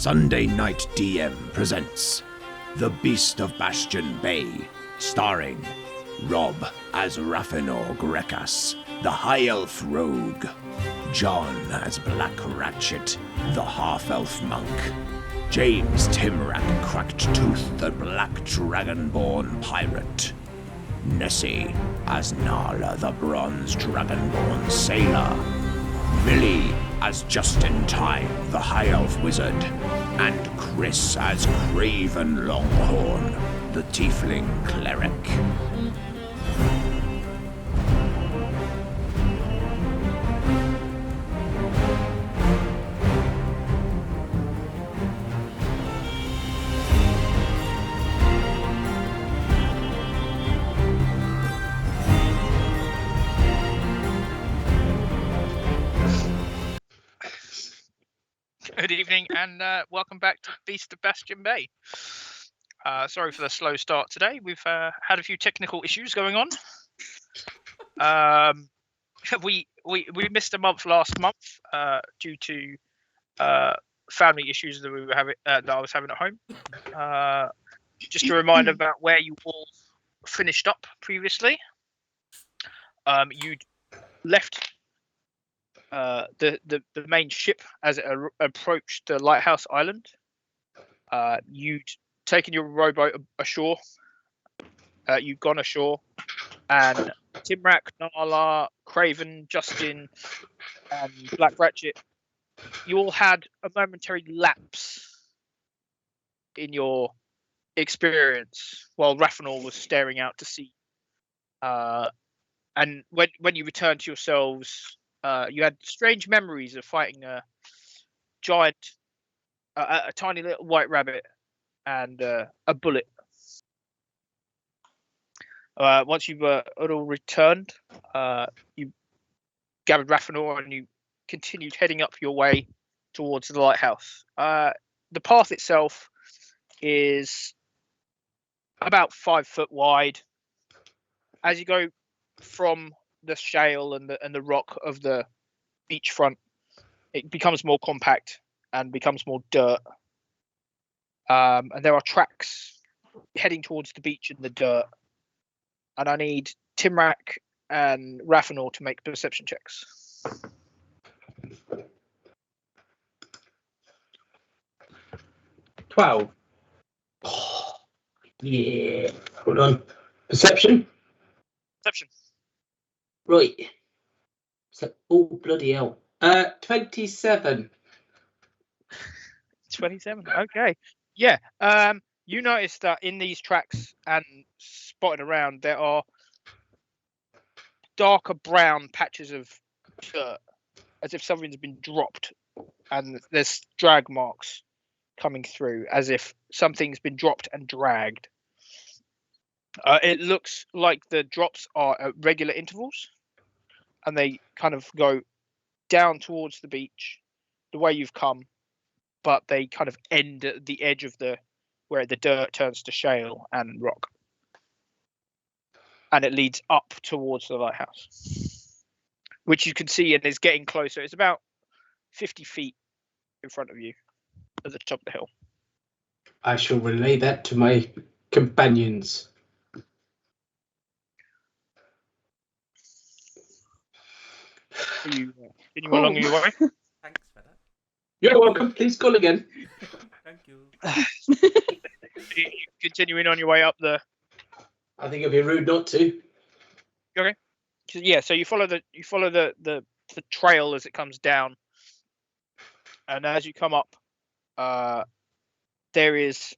Sunday Night DM presents The Beast of Bastion Bay, starring Rob as Raffinor Grekas, the High Elf Rogue, John as Black Ratchet, the Half-Elf Monk, James Timrak Cracked Tooth, the Black Dragonborn Pirate, Nessie as Nala, the Bronze Dragonborn Sailor, Millie as Just-in Time, the High Elf Wizard, and Chris as Craven Longhorn, the Tiefling Cleric. Good evening and welcome back to Beast of Bastion Bay. Sorry for the slow start today. We've had a few technical issues going on. We missed a month last month due to family issues that we were having that I was having at home. Just a reminder about where you all finished up previously. You'd left the main ship as it approached the Lighthouse Island. You'd taken your rowboat ashore. You'd gone ashore, and Timrak, Nala, Craven, Justin, and Black Ratchet, you all had a momentary lapse in your experience while Raffinor was staring out to sea. And when you returned to yourselves, you had strange memories of fighting a giant, a tiny little white rabbit, and a bullet. Once you had all returned, you gathered Raffinor and you continued heading up your way towards the lighthouse. The path itself is about 5 foot wide. As you go from the shale and the rock of the beachfront, it becomes more compact and becomes more dirt. And there are tracks heading towards the beach in the dirt. And I need Timrak and Raffinor to make perception checks. $12. Oh, yeah. Hold on. Perception? Perception. Right. So, oh, bloody hell. 27. 27. Okay. Yeah. You notice that in these tracks and spotted around, there are darker brown patches of dirt, as if something's been dropped, and there's drag marks coming through, as if something's been dropped and dragged. It looks like the drops are at regular intervals, and they kind of go down towards the beach the way you've come, but they kind of end at the edge of where the dirt turns to shale and rock, and it leads up towards the lighthouse, which you can see and is getting closer. It's about 50 feet in front of you at the top of the hill. I shall relay that to my companions. Are you continuing along your way? Thanks for that. You're welcome. Please call again. Thank you. You continuing on your way up the. I think it'd be rude not to. Okay. Yeah. So you follow the trail as it comes down, and as you come up, there is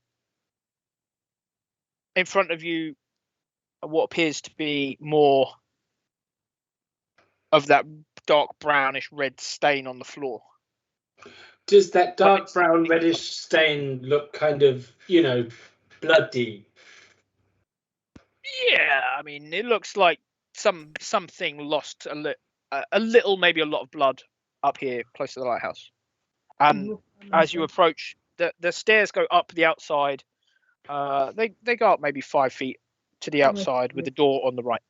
in front of you what appears to be more of that dark brownish red stain on the floor. Does that dark brown reddish stain look kind of, bloody? Yeah, I mean, it looks like something lost a little, maybe a lot of blood up here close to the lighthouse. And as you approach, the stairs go up the outside. They go up maybe 5 feet to the outside with the door on the right.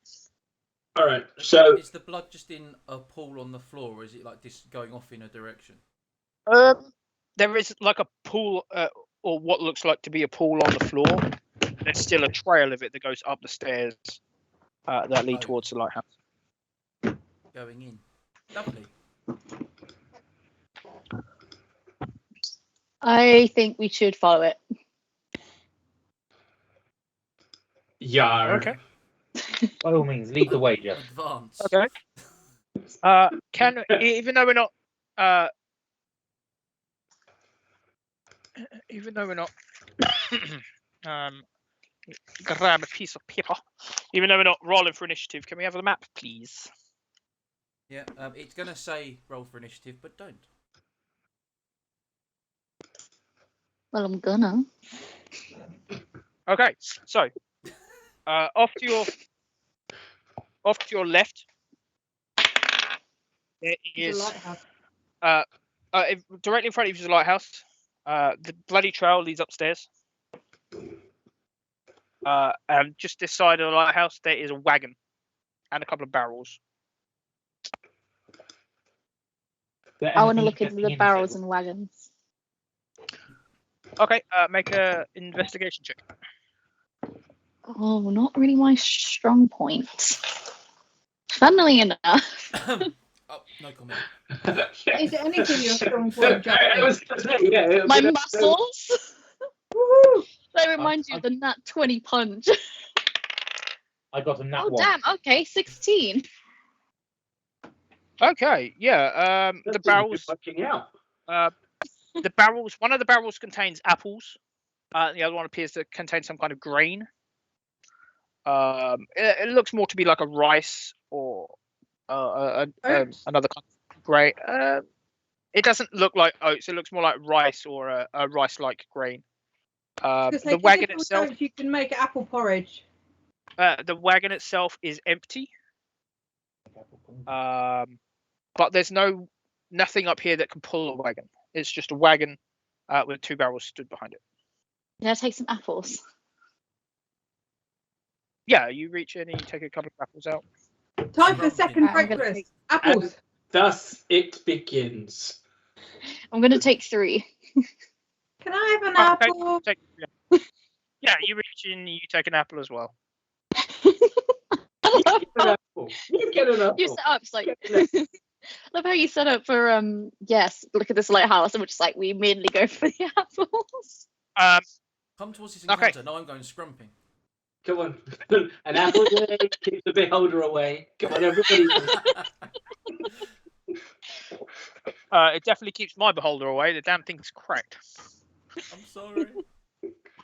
All right. So is the blood just in a pool on the floor, or is it like this going off in a direction? there is like a pool, or what looks like to be a pool on the floor. There's still a trail of it that goes up the stairs that lead towards the lighthouse. Going in. Lovely. I think we should follow it. Yar. Okay. By all means, lead the way, Jeff. Advance. Okay. Even though we're not grab a piece of paper. Even though we're not rolling for initiative, can we have the map, please? Yeah, it's going to say roll for initiative, but don't. Well, I'm gonna. Okay, so off to your left, there is directly in front of you is the lighthouse. The bloody trail leads upstairs. And just this side of the lighthouse, there is a wagon and a couple of barrels. I want to look into the barrels and wagons. Okay, make a investigation check. Oh, not really my strong point. Funnily enough. Oh, no comment. Is it anything your strong point, My muscles? They remind you of the nat 20 punch. I got a nat 1. Damn, okay, 16. Okay, yeah. The barrels. The barrels. One of the barrels contains apples. The other one appears to contain some kind of grain. It looks more to be like a rice or another kind of grain. It doesn't look like oats. It looks more like rice or a rice-like grain. The wagon itself. You can make apple porridge. The wagon itself is empty. But there's nothing up here that can pull a wagon. It's just a wagon with 2 barrels stood behind it. Did I take some apples? Yeah, you reach in and you take a couple of apples out. Time for second I'm gonna breakfast. Apples. And thus it begins. I'm going to take 3. Can I have an apple? Yeah, you reach in and you take an apple as well. You get an apple. You set up, so I love how you set up for yes, look at this lighthouse, and we're just like, we immediately go for the apples. Come towards this encounter. Now I'm going scrumping. Come on. An apple day keeps the beholder away. Come on, everybody. It definitely keeps my beholder away. The damn thing's cracked. I'm sorry.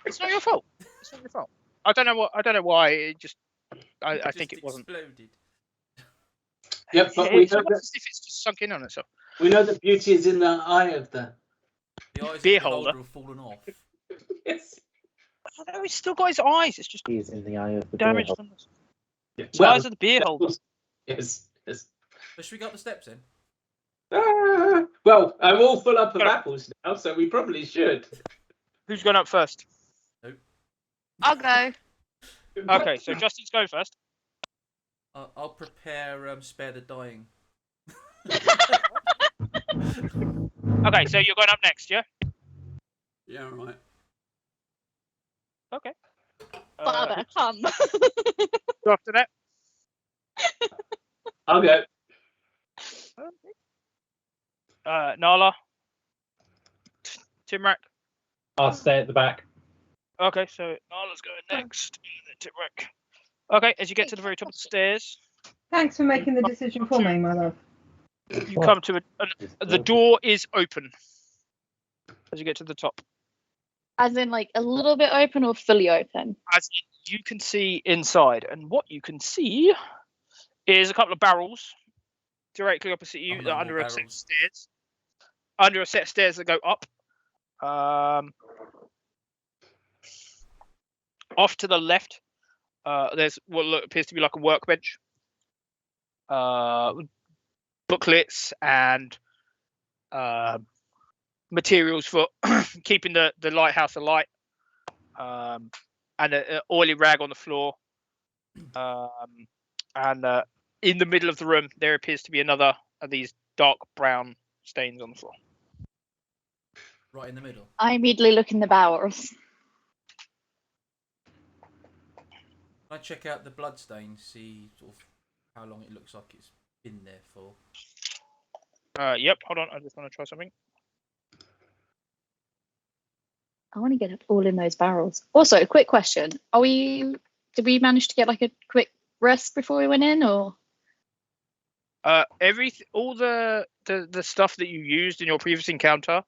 It's not your fault. It's not your fault. I don't know why. It just. I think it wasn't. Exploded. Yep, but It's almost as if it's just sunk in on itself. we know that beauty is in the eye of the. The eyes Beer of the holder. have fallen off. Yes. Oh, no, he's still got his eyes. It's just He is in the eye of the damaged bear. from the Yeah. size of the beer holder. Yes. Yes. So should we go up the steps then? Well, I'm all full up of apples now, so we probably should. Who's going up first? I'll go. Okay, so Justin's going first. I'll prepare Spare the Dying. Okay, so you're going up next, yeah? Yeah, right. Okay. Father, come. Go after that. I'll go. Nala. Timrak. I'll stay at the back. Okay, so Nala's going next. And then Timrak. Okay, as you get to the very top of the stairs, Thanks for making the decision for me, my love. you come to the door is open. As you get to the top. As in, like, a little bit open or fully open? As you can see inside, and what you can see is a couple of barrels directly opposite you, that are under a set of stairs. Under a set of stairs that go up. Off to the left, there's what appears to be like a workbench. Booklets and materials for keeping the lighthouse alight. And an oily rag on the floor. And in the middle of the room, there appears to be another of these dark brown stains on the floor. Right in the middle. I immediately look in the barrels. I check out the bloodstain, see sort of how long it looks like it's been there for. Yep. Hold on. I just want to try something. I want to get it all in those barrels. Also, a quick question: did we manage to get like a quick rest before we went in, or? All the stuff that you used in your previous encounter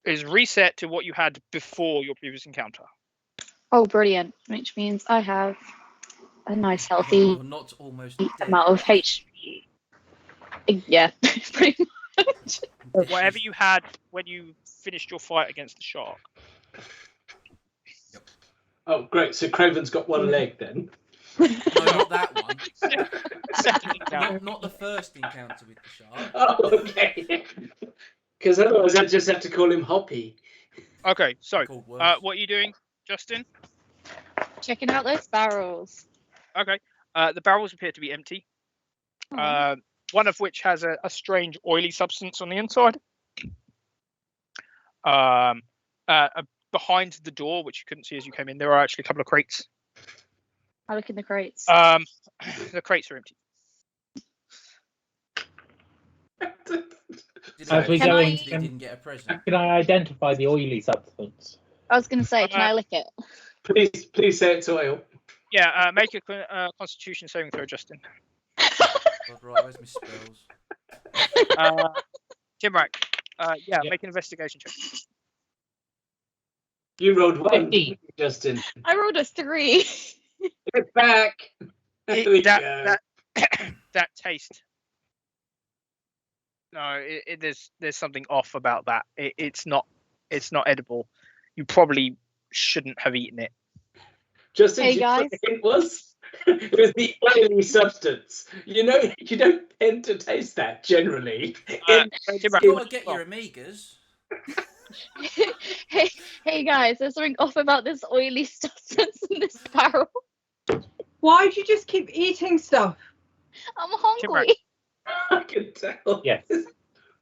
is reset to what you had before your previous encounter. Oh, brilliant! Which means I have a nice healthy You're not almost dead. amount of HP. Yeah, pretty much. Whatever you had when you finished your fight against the shark. Oh, great. So Craven's got one leg then. No, not that one. Second encounter. Not the first encounter with the shark. Oh, okay. Because otherwise I'd just have to call him Hoppy. Okay, so Called worse. what are you doing, Justin? Checking out those barrels. Okay. The barrels appear to be empty. Oh. One of which has a strange oily substance on the inside. Behind the door, which you couldn't see as you came in, there are actually a couple of crates. I look in the crates. The crates are empty. As we Can go I- in, They didn't get a present. can I identify the oily substance? I was going to say, can I lick it? Please say it's oil. Yeah, make a Constitution saving throw, Justin. God, right, where's my spells? Timrak, Yeah. make an investigation check. You rolled one, 15. Justin. I rolled a 3. Get back. There we go. That taste. No, there's something off about that. It's not edible. You probably shouldn't have eaten it. Justin, Hey, do you know what guys. the hint was? It was the oily substance. You know, you don't tend to taste that generally. Timrak, You gotta get your Amigas. hey guys, there's something off about this oily substance in this barrel. Why do you just keep eating stuff? I'm hungry. I can tell. Yes.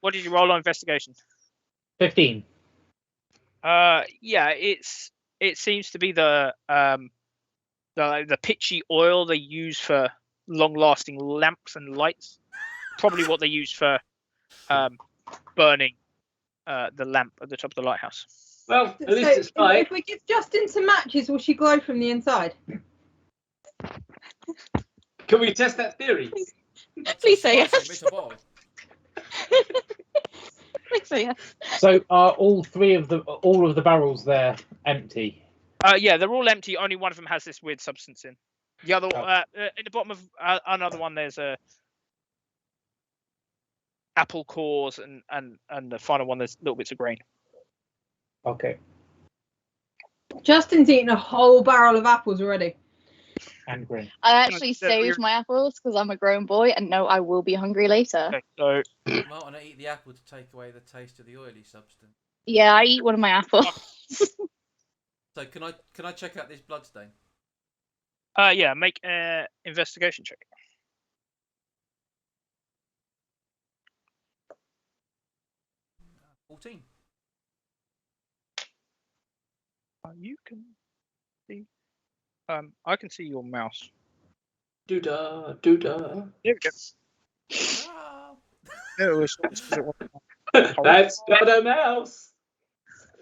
what did you roll on investigation? 15. Yeah, it seems to be the pitchy oil they use for long-lasting lamps and lights. Probably what they use for burning the lamp at the top of the lighthouse. Well, at least So it's fine. if we give Justin some matches, will she glow from the inside? Can we test that theory? Please say Spicy yes. bit of oil. Please say yes. So are all of the barrels there empty? Yeah, they're all empty. Only one of them has this weird substance in. The other, in the bottom of another one, there's a apple cores, and the final one there's little bits of grain. Okay. Justin's eaten a whole barrel of apples already. And green. I actually so you're- saved my apples because I'm a grown boy and know I will be hungry later. Okay, so Martin, I eat the apple to take away the taste of the oily substance. Yeah, I eat one of my apples. So can I check out this bloodstain? yeah, make an investigation check. Uh, 14. You can see. I can see your mouse. Doodah. There we go. Ah! No, it's That's not a mouse.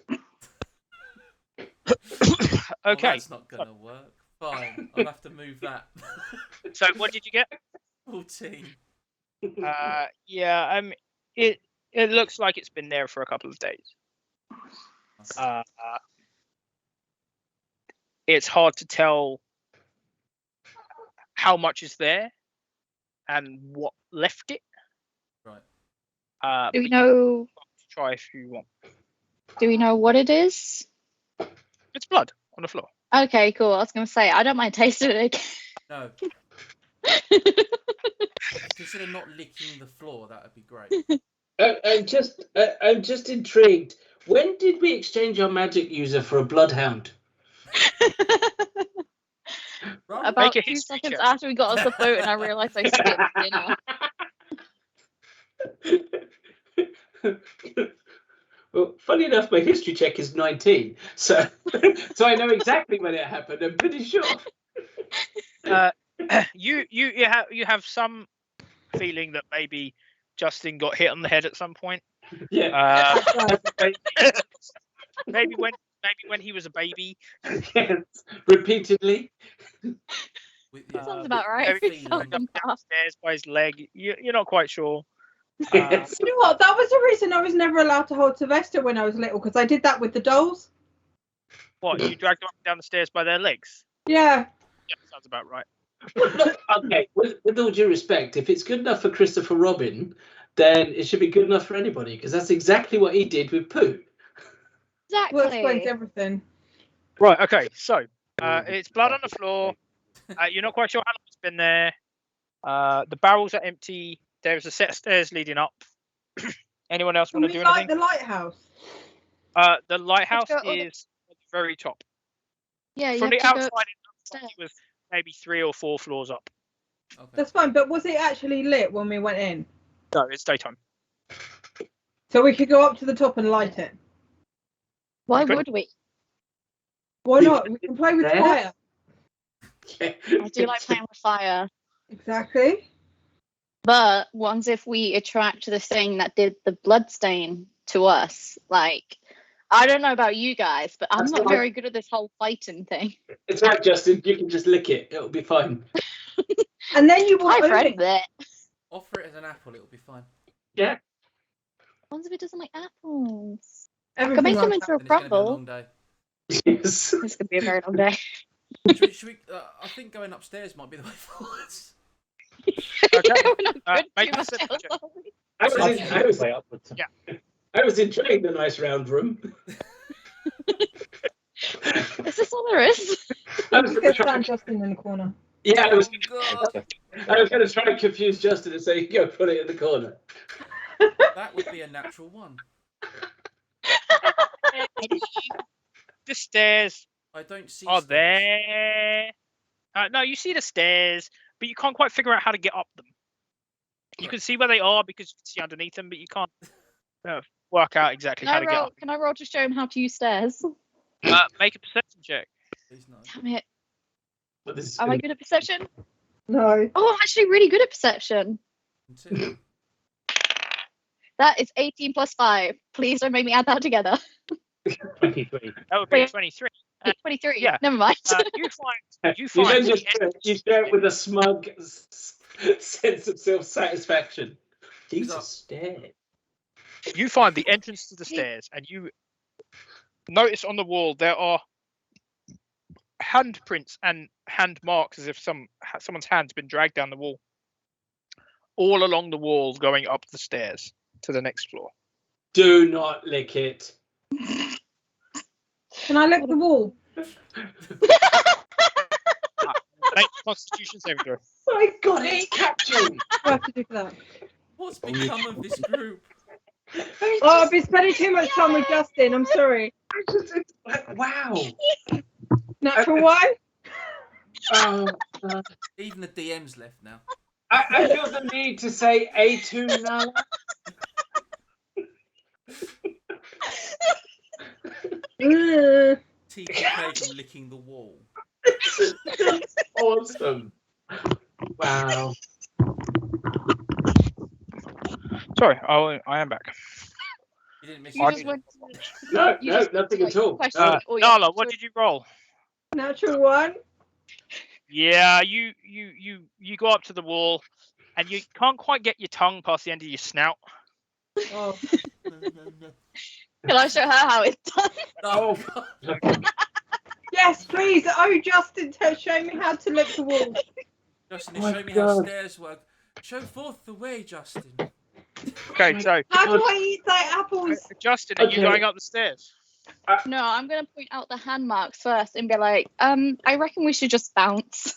Well, okay. that's not gonna work. Fine, I'll have to move that. So what did you get? 14. Yeah. It looks like it's been there for a couple of days. It's hard to tell how much is there and what left it. Right. Do we but know? try if you want. Do we know what it is? It's blood on the floor. Okay, cool. I was gonna say I don't mind tasting it No. Consider not licking the floor. That would be great. I'm just intrigued. When did we exchange our magic user for a bloodhound? Right. About Make a 2 history seconds check. after we got off the boat and I realised I skipped dinner. Well, funny enough, my history check is 19, so so I know exactly when it happened. I'm pretty sure. You have some feeling that maybe Justin got hit on the head at some point. Yeah. Maybe when he was a baby. Yes. Repeatedly. Sounds about right. Maybe downstairs by his leg. You're not quite sure. Yes. You know what? That was the reason I was never allowed to hold Sylvester when I was little, because I did that with the dolls. What, you dragged them up and down the stairs by their legs? Yeah. Yeah, sounds about right. Okay, with all due respect, if it's good enough for Christopher Robin, then it should be good enough for anybody, because that's exactly what he did with Pooh. Exactly. Well, explains everything. Right, okay, so it's blood on the floor. You're not quite sure how long it's been there. The barrels are empty. There's a set of stairs leading up. Anyone else want to do anything? The lighthouse. The lighthouse Let's go is at the very top. Yeah, From the outside, it looks like upstairs. it was maybe 3 or 4 floors up. Okay. That's fine, but was it actually lit when we went in? No, it's daytime. So we could go up to the top and light it. Why Okay. would we? Why not? We can play with There? fire. I do like playing with fire. Exactly. But what if we attract the thing that did the bloodstain to us? Like, I don't know about you guys, but I'm That's not fine. very good at this whole fighting thing. It's right, Justin. You can just lick it. It'll be fine. And then you I've will read only... that. Offer it as an apple, it'll be fine. Yeah. What if it doesn't like apples? Everything make them like into that. a And it's going to be a crumble. long day. Yes. This could be a very long day. Should we I think going upstairs might be the way forwards. Okay. We're not good Make too a much perception check. else, are we? I was enjoying the nice round room. Is this all there is? I was Let's going to stand try. Justin in the corner. Yeah, Oh, God. I was going to try and confuse Justin and say, "Go put it in the corner." That would be a natural one. The stairs I don't see are stairs. there. No, you see the stairs, but you can't quite figure out how to get up them. You can see where they are because you can see underneath them, but you can't work out exactly how to get up. Can I roll to show him how to use stairs? Make a perception check. Please no. Damn it. But this is Am I good at perception? No. Oh, I'm actually really good at perception. Two. That is 18 plus 5. Please don't make me add that together. 23. That would be Wait. 23. 23. yeah. Never mind. You You find then the just entrance you share it with a smug sense of self-satisfaction. These are stairs. you find the entrance to the stairs, and you notice on the wall there are handprints and hand marks as if someone's hand's been dragged down the wall, all along the walls going up the stairs to the next floor. Do not lick it. Can I lick the wall? Make a Constitution saving throw. My God, it's captured. What do I have to do for that? What's become of this group? Oh, I've been spending too much time with Justin. I'm sorry. Wow. Natural one? Oh, Even the DM's left now. I feel the need to say A2 now. TPK from licking the wall. Awesome. Wow. Sorry, I am back. You didn't miss You I just anything. went No, You no, just- nothing like, at all. question all your Nala, what answers. did you roll? Natural one? Yeah, you go up to the wall, and you can't quite get your tongue past the end of your snout. Oh. Can I show her how it's done? Oh, God. Yes, please. Oh, Justin, show me how to lick the wall. Justin, Oh my show me how God. stairs work. Show forth the way, Justin. Okay, so How do I eat like apples? Justin, are you Okay. going up the stairs? No, I'm going to point out the hand marks first and be like, I reckon we should just bounce.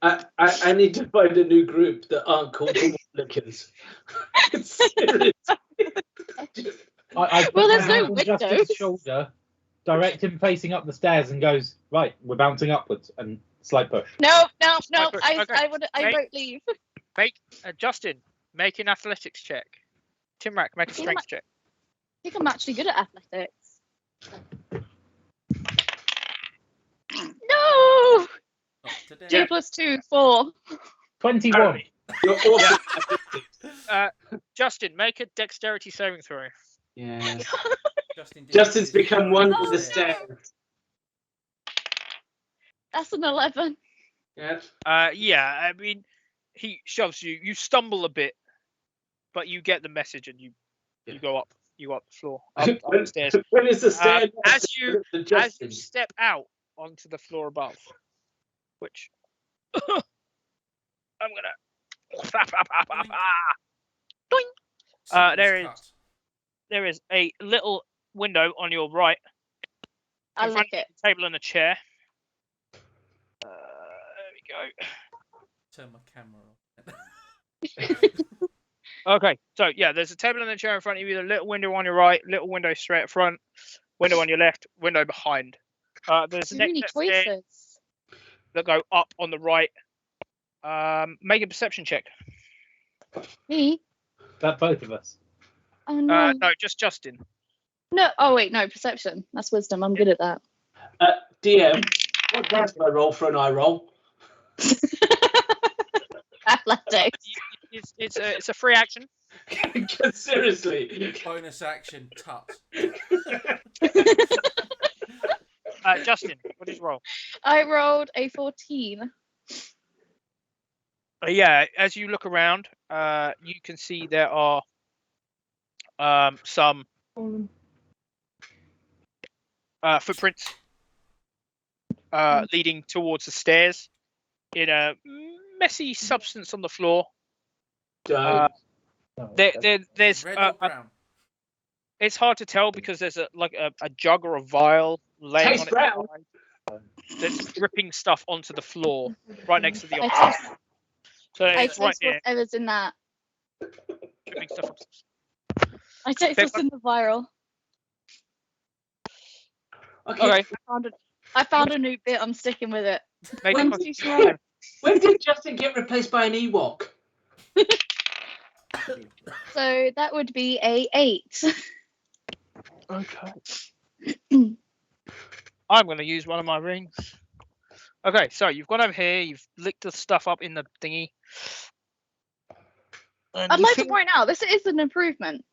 I need to find a new group that aren't called the wall lickers. Seriously. I put Well, my there's no hand on Justin's windows. shoulder, direct him facing up the stairs, and goes, right, we're bouncing upwards, and slight push. No. Okay, I okay. won't leave. Make Justin, make an athletics check. Timrak, make a strength check. think I'm actually good at athletics. No! Not today. 2 plus 2, 4. 21. You're awesome. Justin, make a dexterity saving throw. Yes. Justin Justin's become one Oh, with the no. stairs. That's an 11. Yeah. I mean, he shoves you. You stumble a bit, but you get the message, and you go up. You go up the floor, up the stairs. When is the stair? As you Justin. step out onto the floor above, which I'm gonna. Someone's there is- cut. There is a little window on your right. I in front like of it. the table and a chair. There we go. Turn my camera on. Okay, so yeah, there's a table and a chair in front of you. A little window on your right, little window straight at front, window on your left, window behind. There's So next many set of stairs choices. that go up on the right. Make a perception check. Me? That both of us. Oh no. No, just Justin. No. Oh wait, no. Perception. That's wisdom. I'm good at that. DM, what dice do I roll for an eye roll? Athletics. It's a free action. Seriously. Bonus action, tut. Justin, what did you roll? I rolled a 14. Yeah, as you look around, you can see there are some footprints leading towards the stairs in a messy substance on the floor. Don't. There's Red or brown? it's hard to tell because there's a jug or a vial laying Tastes on it. brown. That's dripping stuff onto the floor right next to the I office. taste, So I it's right taste there, whatever's in that. dripping stuff. I taste what's in the vial. Okay. Okay, I found a new bit. I'm sticking with it. make a When- constitution. When did Justin get replaced by an Ewok? So that would be a 8. Okay. I'm going to use one of my rings. Okay, so you've gone over here, you've licked the stuff up in the thingy. And I'd you like to feel- point out this is an improvement.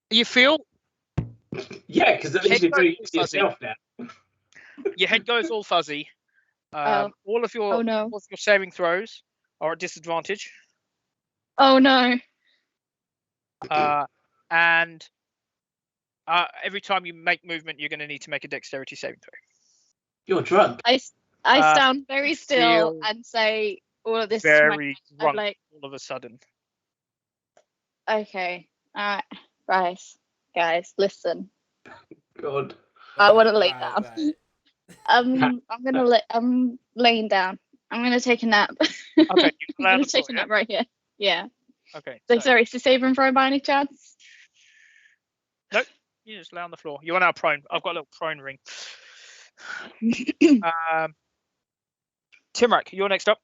You feel Yeah, because at least you're doing it to yourself now. your head goes all fuzzy. Oh. All of your Oh no. all of your saving throws are at disadvantage. Oh no. And every time you make movement, you're going to need to make a dexterity saving throw. You're drunk. I stand very still feel and say all of this to my Very I'm drunk like, all of a sudden. okay, right, guys, listen. God. I want to lay Right, down. right. I'm laying down. I'm gonna take a nap. Okay, you I'm lay on gonna the floor, take a nap right here. Yeah. Okay. So So sorry, is the saving throw by any chance? you just lay on the floor. You are now prone. I've got a little prone ring. Timrak, you're next up.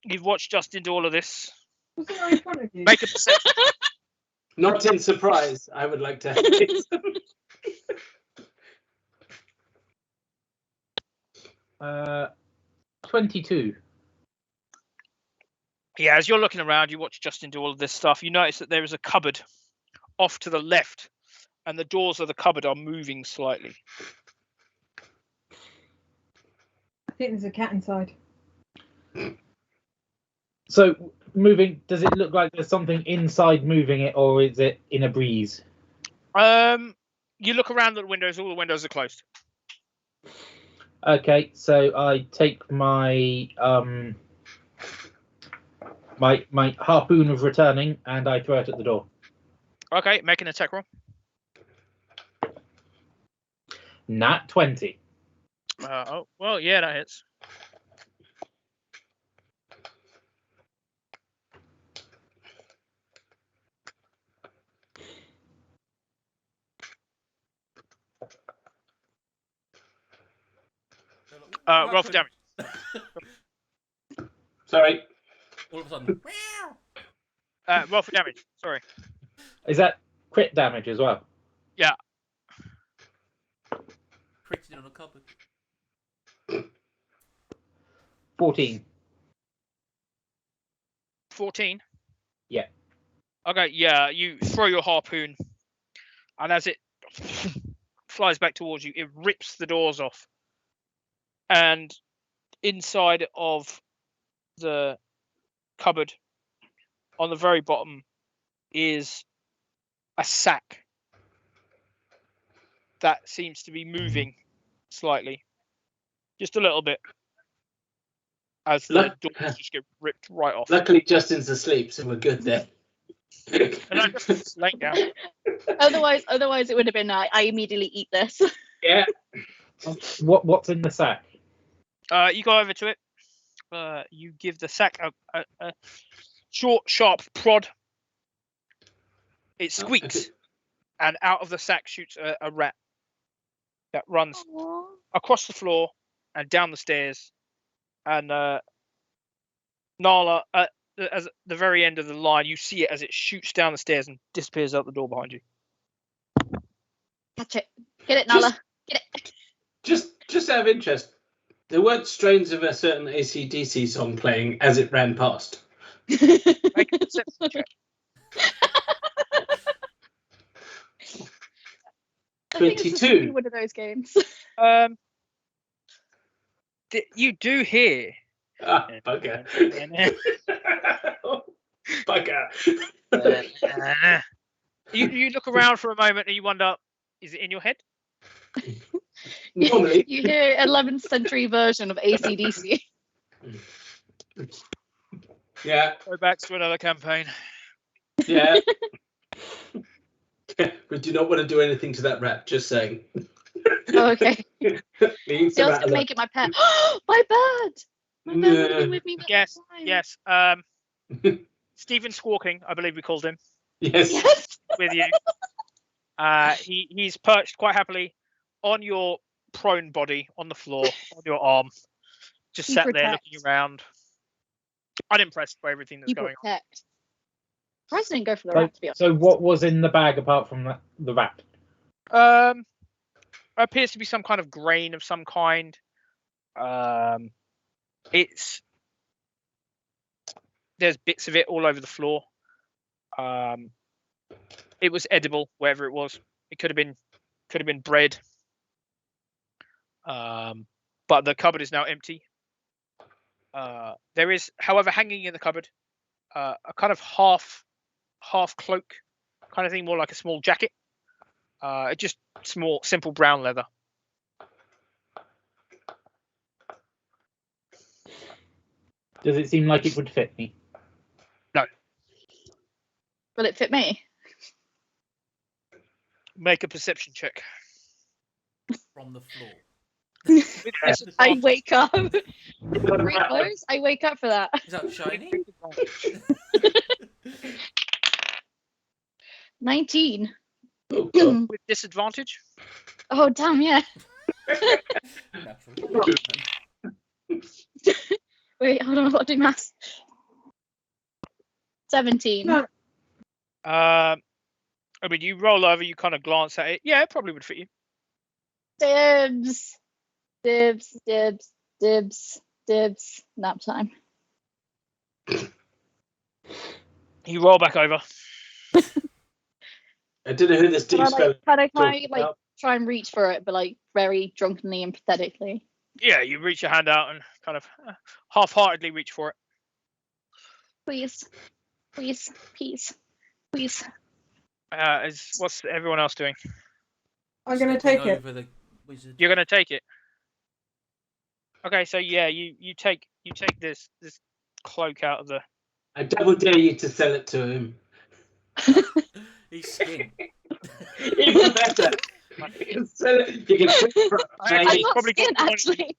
You've watched Justin do all of this. Was it right in front of you? Make a perception. Not in surprise, I would like to. 22. Yeah, as you're looking around, you watch Justin do all of this stuff. You notice that there is a cupboard off to the left, and the doors of the cupboard are moving slightly. I think there's a cat inside. So moving, does it look like there's something inside moving it, or is it in a breeze? You look around at the windows. All the windows are closed. Okay, so I take my my harpoon of returning and I throw it at the door. Okay, make an attack roll. Nat 20. Oh, well, yeah, that hits. Roll for damage. Sorry. All of a sudden, Roll for damage. Sorry. Is that crit damage as well? Critted on a cupboard. 14. 14. Yeah. Okay, yeah, you throw your harpoon, and as it flies back towards you, it rips the doors off. And inside of the cupboard, on the very bottom, is a sack that seems to be moving slightly, just a little bit, as the Look- doors just get ripped right off. Luckily, Justin's asleep, so we're good there. And I just laying down. Otherwise it would have been I immediately eat this. Yeah. What's in the sack? You go over to it. You give the sack a short, sharp prod. It squeaks, and out of the sack shoots a rat that runs across the floor and down the stairs. And Nala, at the very end of the line, you see it as it shoots down the stairs and disappears out the door behind you. Catch it. Get it, Nala. Get it. Just out of interest, there weren't strains of a certain AC/DC song playing as it ran past. Make a perception check. I think it's just 22. one of those games. You do hear. Ah, bugger. Bugger. You look around for a moment and you wonder, is it in your head? Normally. You hear 11th century version of AC/DC. Yeah, Go back to another campaign. yeah. We do not want to do anything to that rat, just saying. Oh, okay. Leave See, the I was rat gonna alone. make it my pet. My bird. My bird would have been with me. the Yes, whole time. yes. Stephen Squawking, I believe we called him, Yes. Yes. with you. He's perched quite happily on your prone body on the floor, on your arm, just He sat there protects. looking around, unimpressed by everything that's You going on. protect. Surprised I didn't go for the rat, to be honest. So what was in the bag apart from the rat? Appears to be some kind of grain of some kind. There's bits of it all over the floor. It was edible, wherever it was. It could have been bread. But the cupboard is now empty. There is, however, hanging in the cupboard, a kind of half cloak kind of thing, more like a small jacket. Just small, simple brown leather. Does it seem like it would fit me? Will it fit me? Make a perception check. From the floor. With disadvantage. I wake up. Three clothes? I wake up for that. Is that shiny? 19. Oh, God. With disadvantage. Oh, damn, yeah. Natural. Wait, hold on, I've got to do maths. 17. No. I mean, you roll over, you kind of glance at it. Yeah, it probably would fit you. Dibs. Dibs, dibs, dibs, dibs. Nap time. You roll back over. I don't know who this deep spell is. Can I talking like about. try and reach for it, but like very drunkenly and pathetically? Yeah, you reach your hand out and kind of half-heartedly reach for it. Please, please, please, please. What's everyone else doing? I'm gonna Stepping take it. over the wizard. You're gonna take it. Okay, so yeah, you take this cloak out of the. I double dare you to sell it to him. He's skin. Even better. You can sell it. You can put it for I'm I'm not probably skin, got actually.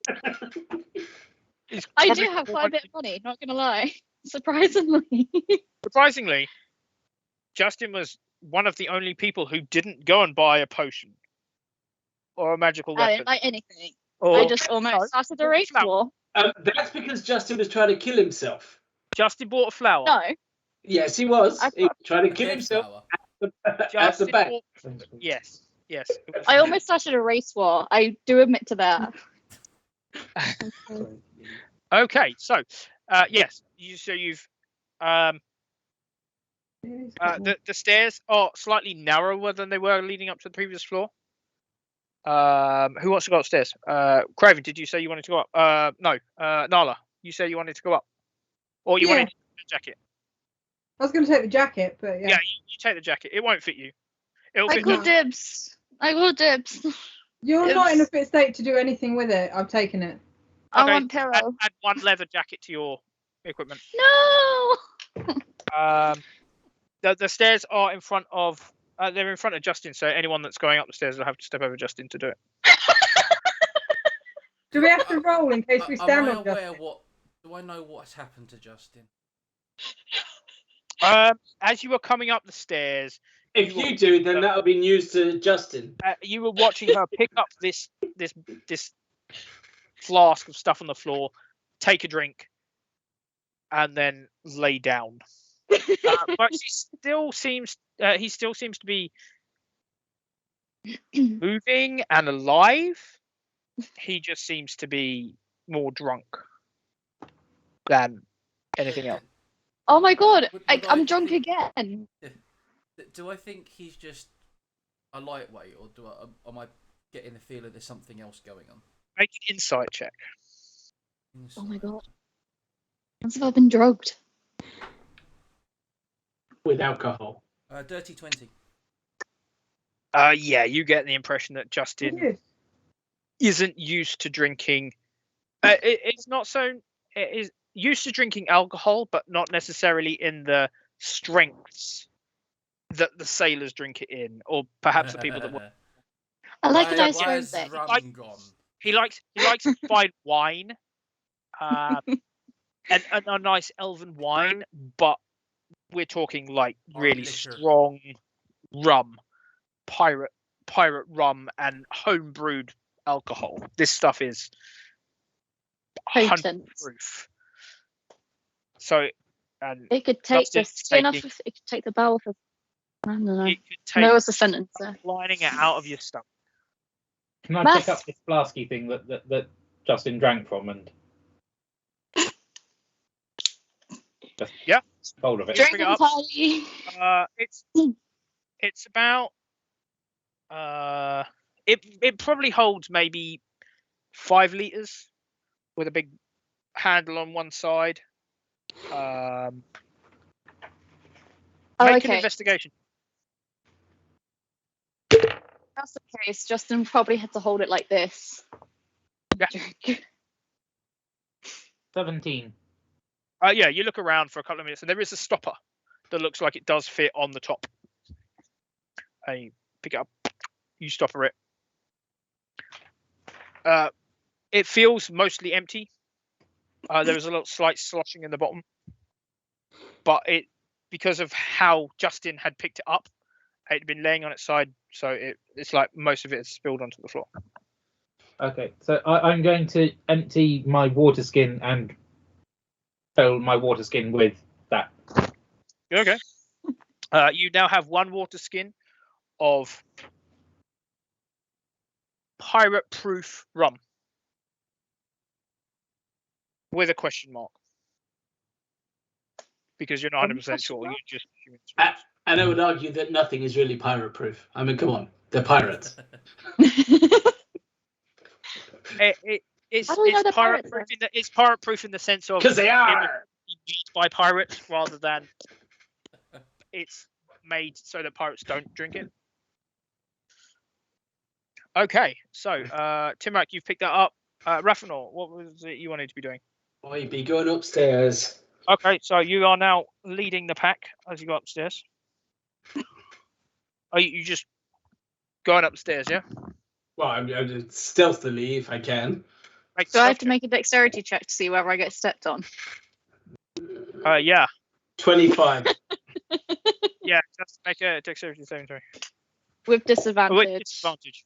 He's I probably do have got quite a bit of money, not gonna lie. Surprisingly. Surprisingly, Justin was one of the only people who didn't go and buy a potion or a magical I weapon. didn't buy anything. Or I just almost started a race war. That's because Justin was trying to kill himself. Justin bought a flower. No, Yes, he was. I He was trying to kill Dead himself flower. At the Justin back. Yes. It was- I almost started a race war. I do admit to that. Okay, so yes, you've the stairs are slightly narrower than they were leading up to the previous floor. Who wants to go upstairs? Craven, did you say you wanted to go up? No. Nala, you say you wanted to go up, or you Yeah. wanted the jacket? I was going to take the jacket, but yeah. Yeah, you take the jacket. It won't fit you. It'll I fit. got dibs. You're not in a It's- fit state to do anything with it. I've taken it. I Okay, want pillow. Add one leather jacket to your equipment. No. The stairs are in front of. They're in front of Justin, so anyone that's going up the stairs will have to step over Justin to do it. Do we have to roll in case we stand Am I on aware Justin? do I know what's happened to Justin? As you were coming up the stairs, If you do, then that'll be news to Justin. you were watching her pick up this flask of stuff on the floor, take a drink, and then lay down. But he still seems to be moving and alive. He just seems to be more drunk than anything else. Oh my god! Would I'm I drunk think- again. Do I think he's just a lightweight, or am I getting the feeling there's something else going on? Make an insight check. Oh my god! Once have I been drugged? With alcohol. Dirty 20. Yeah, you get the impression that Justin Yes. isn't used to drinking. It's not so. It is used to drinking alcohol, but not necessarily in the strengths that the sailors drink it in, or perhaps the people that work. I like a nice Why is rosé. rum gone? He likes fine wine, and a nice elven wine, but we're talking like really liquor. strong rum, pirate rum, and homebrewed alcohol. This stuff is 100 Potent. proof. So, and It could take the Justin's skin off. taking- It could take the bowel off. I don't know. it could take No, it's a sentence there. lining it out of your stomach. Can I Math. pick up this flasky thing that Justin drank from and just Yeah. hold of it? Drink it Drinking up. party. It's about it probably holds maybe 5 liters with a big handle on one side. Oh, Make an okay. investigation. That's the case. Justin probably had to hold it like this. Yeah. 17. Yeah, you look around for a couple of minutes, and there is a stopper that looks like it does fit on the top. And you pick it up, you stopper it. It feels mostly empty. There is a little slight sloshing in the bottom, but because of how Justin had picked it up, it had been laying on its side, so it's like most of it has spilled onto the floor. Okay, so I'm going to empty my water skin and fill my water skin with that. Okay. You now have 1 water skin of pirate-proof rum with a question mark, because you're not 100% sure. You just And I would argue that nothing is really pirate proof. I mean, come on, they're pirates. it's How do we know they're pirate pirates, proof it's pirate proof in the sense of Because they it are. was made by pirates rather than it's made so that pirates don't drink it. Okay, so Timrak, you've picked that up. Raffinor, what was it you wanted to be doing? Boy, be going upstairs. Okay, so you are now leading the pack as you go upstairs. Are you just going upstairs, yeah? Well, I'm stealthily if I can. Make Do I have stealth to make a dexterity check to see whether I get stepped on? check. Yeah, 25. yeah. Just make a dexterity saving throw. With disadvantage. With disadvantage.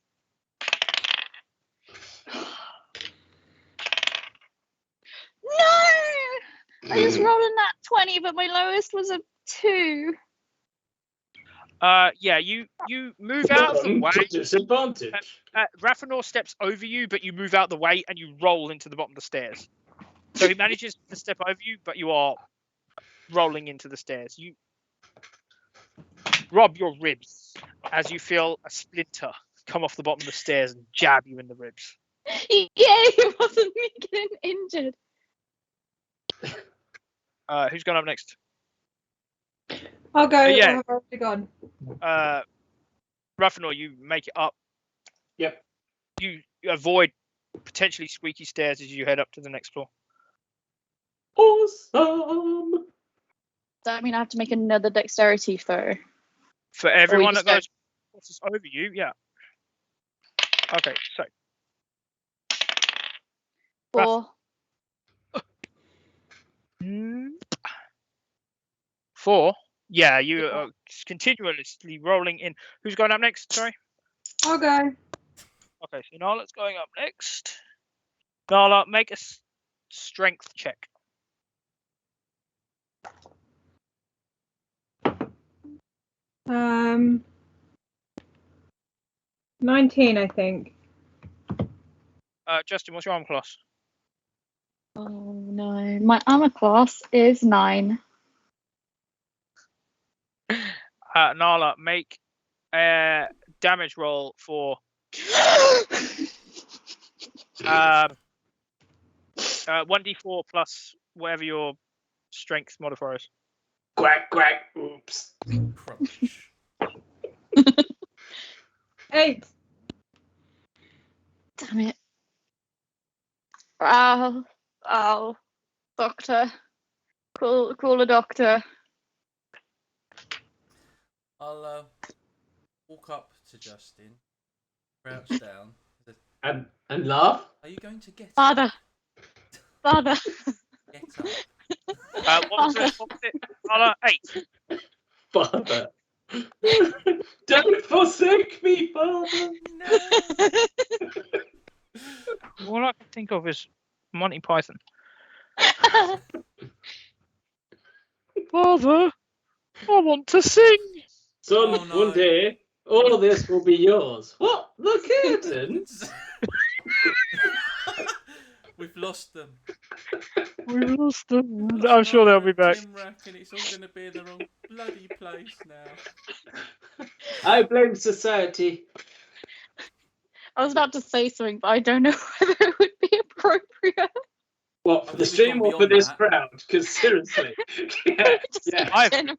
No! I was rolling that 20, but my lowest was a 2. Yeah, you move out of the way. Disadvantage. Raffinor steps over you, but you move out the way and you roll into the bottom of the stairs. So he manages to step over you, but you are rolling into the stairs. You rub your ribs as you feel a splinter come off the bottom of the stairs and jab you in the ribs. Yeah, it wasn't me getting injured. Who's going up next? I'll go. Yeah. I've already gone. Raffinor, you make it up. Yep. You avoid potentially squeaky stairs as you head up to the next floor. Awesome. Does that mean I have to make another dexterity throw? For everyone just that goes over you, yeah. Okay, so 4. 4. Yeah, you are continuously rolling in. Who's going up next? Sorry. I'll go. Okay, so Nala's going up next. Nala, make a strength check. Um, 19, I think. Justin, what's your arm class? Oh no, my armor class is 9. Nala, make a damage roll for 1d4 plus whatever your strength modifier is. Quack, quack. Oops. Crunch. 8. Damn it. Oh, doctor. Call a doctor. I'll walk up to Justin, crouch down. And laugh. Are you going to get Father. Father. Get up. What was it? Nala, 8. Father. Don't forsake me, Father. No. All I can think of is Monty Python. Father, I want to sing. Son, Oh, no. one day, all of this will be yours. What? The curtains? We've lost them. We've lost them. I'm sure they'll be back. Tim Rack, and it's all going to be in the wrong bloody place now. I blame society. I was about to say something, but I don't know whether it would be appropriate. What, I for think the we've stream gone or for beyond this that. crowd? Because seriously. yeah. Just in I've- general.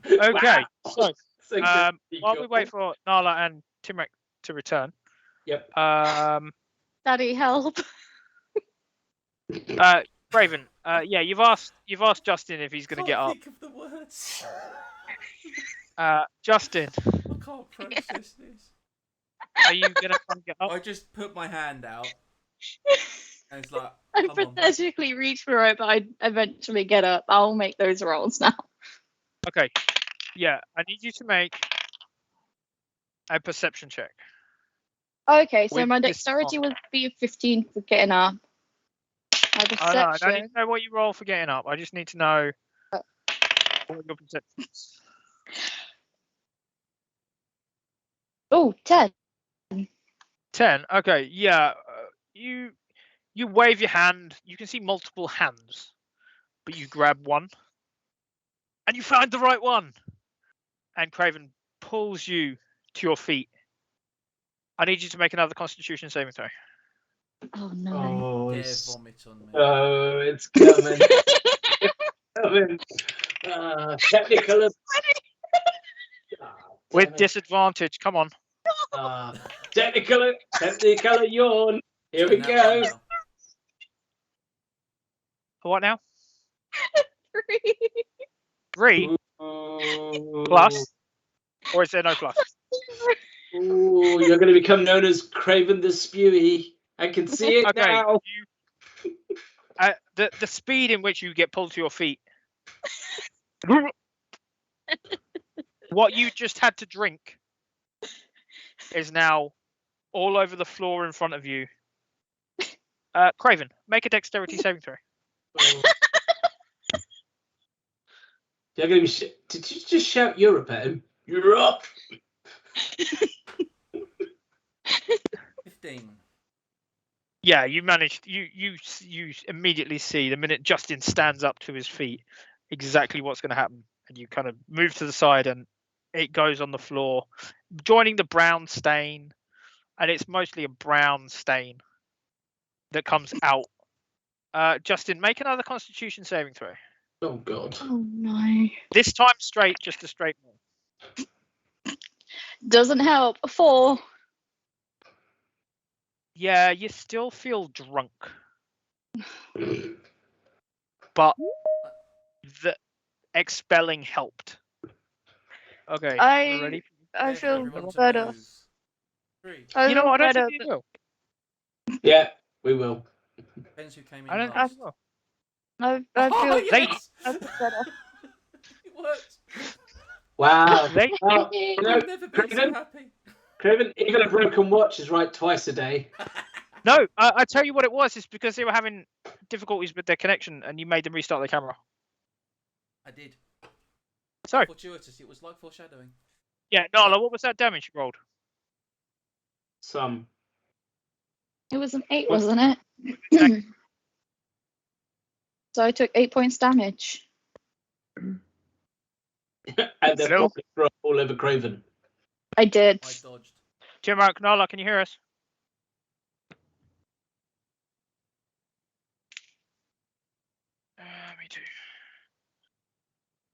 Okay, Wow. so Think while we couple. wait for Nala and Timrek to return, Yep. Daddy, help. Craven, yeah, you've asked Justin if he's going to get up. Think of the words. Justin, I can't process this. are you going to come get up? I just put my hand out, and it's like, I come on. pathetically reach for it, but I eventually get up. I'll make those rolls now. Okay, yeah, I need you to make a perception check. Okay, so With my this dexterity would be a 15 for getting up. My I don't perception. need to know what you roll for getting up. I just need to know what your perception is. Oh, 10. 10. Okay, yeah. You wave your hand. You can see multiple hands, but you grab one, and you find the right one. And Craven pulls you to your feet. I need you to make another Constitution saving throw. Oh no. Oh, Dare it's, vomit on me. it's coming. Coming. Technical. With disadvantage. Come on. Technical yawn. Here we Turn that go. one now. For what now? 3. 3 plus? Or is there no plus? Ooh, you're going to become known as Craven the Spewy. I can see it Okay. now. The speed in which you get pulled to your feet. What you just had to drink is now all over the floor in front of you. Craven, make a dexterity saving throw. You're going to be. Did you just shout Europe at him? Europe. 15. Yeah, you managed. You immediately see the minute Justin stands up to his feet exactly what's going to happen, and you kind of move to the side, and it goes on the floor, joining the brown stain, and it's mostly a brown stain that comes out. Justin, make another Constitution saving throw. Oh God. Oh no. This time straight, just a straight roll. Doesn't help. A 4. Yeah, you still feel drunk, but the expelling helped. Okay, I- ready? I feel Everyone to better. move. 3. You know what? I don't better, think you will. Yeah, we will. Depends who came in I don't last. think you will. I Oh, feel yes! I feel better. It worked. Wow. They- Well, you know, I've never been so Craven, happy. Craven, even a broken watch is right twice a day. No, I tell you what it was. It's because they were having difficulties with their connection, and you made them restart their camera. I did. So, Fortuitous. It was like foreshadowing. yeah, Nala, what was that damage you rolled? Some. It was an 8, wasn't it? So I took 8 points damage. And they're Hello? probably all over Craven. I did. I dodged. Timrak, Nala, can you hear us? Me too.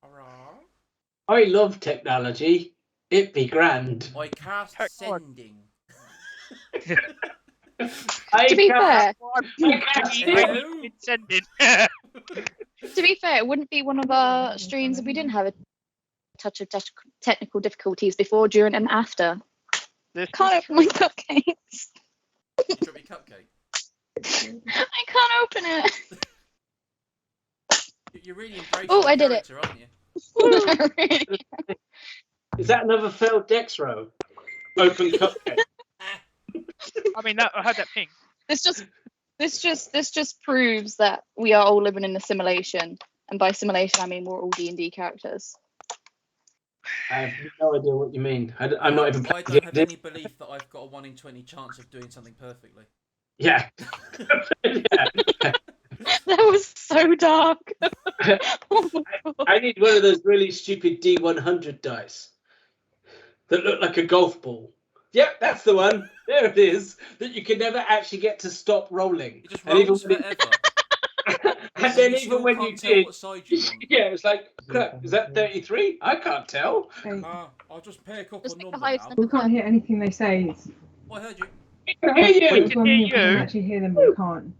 Hurrah. I love technology. It be grand. I cast Heck, God. sending. To be fair, Sending. to be fair, it wouldn't be one of our streams if we didn't have a touch of technical difficulties before, during, and after. Can't open my cupcakes. You drop your cupcake. I can't open it. You're really embracing Oh, the I did it. character, aren't you? Really? Is that another failed Dex row? Open cupcake. I mean, I heard that ping. This just proves that we are all living in a simulation, and by simulation I mean we're all D&D characters. I have no idea what you mean. I'm not even I playing don't have D&D. any belief that I've got a 1 in 20 chance of doing something perfectly. Yeah. Yeah. That was so dark. Oh my God. I need one of those really stupid D100 dice that look like a golf ball. Yep, that's the one. There it is. That you can never actually get to stop rolling. It just And even rolls when forever. and So then you even still when can't you tell did, what side you want. yeah, it's like, crap, is that 33? I can't tell. I'll just pick up Just a pick the number highest now. We can't hear anything they say. It's, I heard you. We can hear We you. can it's one hear here 'cause I you. can actually hear them, but we can't.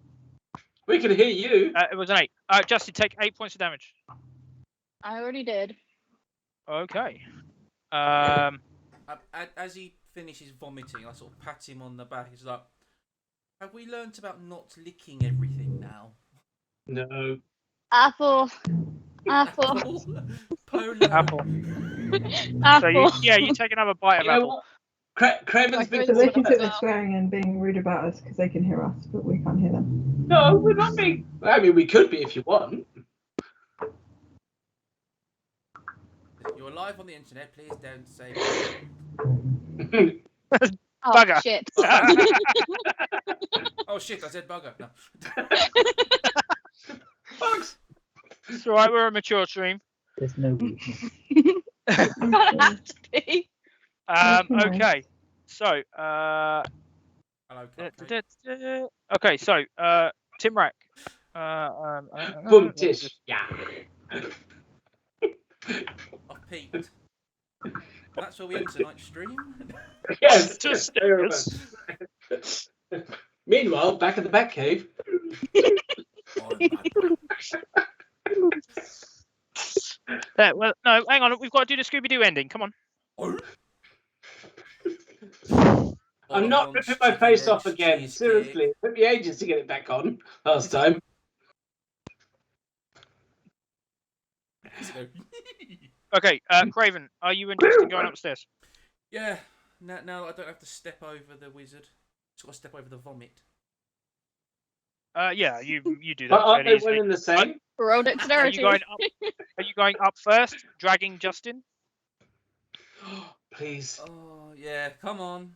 We can hear you. It was an 8. Justin, take 8 points of damage. I already did. Okay. As he finishes vomiting, I sort of pat him on the back. He's like, have we learnt about not licking everything now? No. Apple. Polo. Apple. Apple. So you take another bite of You know apple. what? Craven's been Like, So they It's can not sit there that. swearing and being rude about us because they can hear us, but we can't hear them. No, we're not being. I mean, we could be if you want. You're live on the internet. Please don't say. Oh, Bugger. shit. Oh shit! I said bugger. No. Fox. It's alright, we're a mature stream. There's no weakness. Can't have to be. Okay. So, Hello, cupcake. okay, so, Tim Rack. Boom, tish. Yeah. I've peaked. That's where we end tonight's stream. Yes. Just Yes. Meanwhile, back at the Batcave. Well, no, hang on. We've got to do the Scooby-Doo ending. Come on. I'm not ripping my face off again. Seriously, it took me ages to get it back on last time. Okay, Craven, are you interested in going upstairs? Yeah. Now I don't have to step over the wizard. Just got to step over the vomit. Yeah, you do that. But aren't fairly they one easily. and the same? Roll Are dexterity. you going up? Are you going up first, dragging Justin? Please. Oh yeah, come on.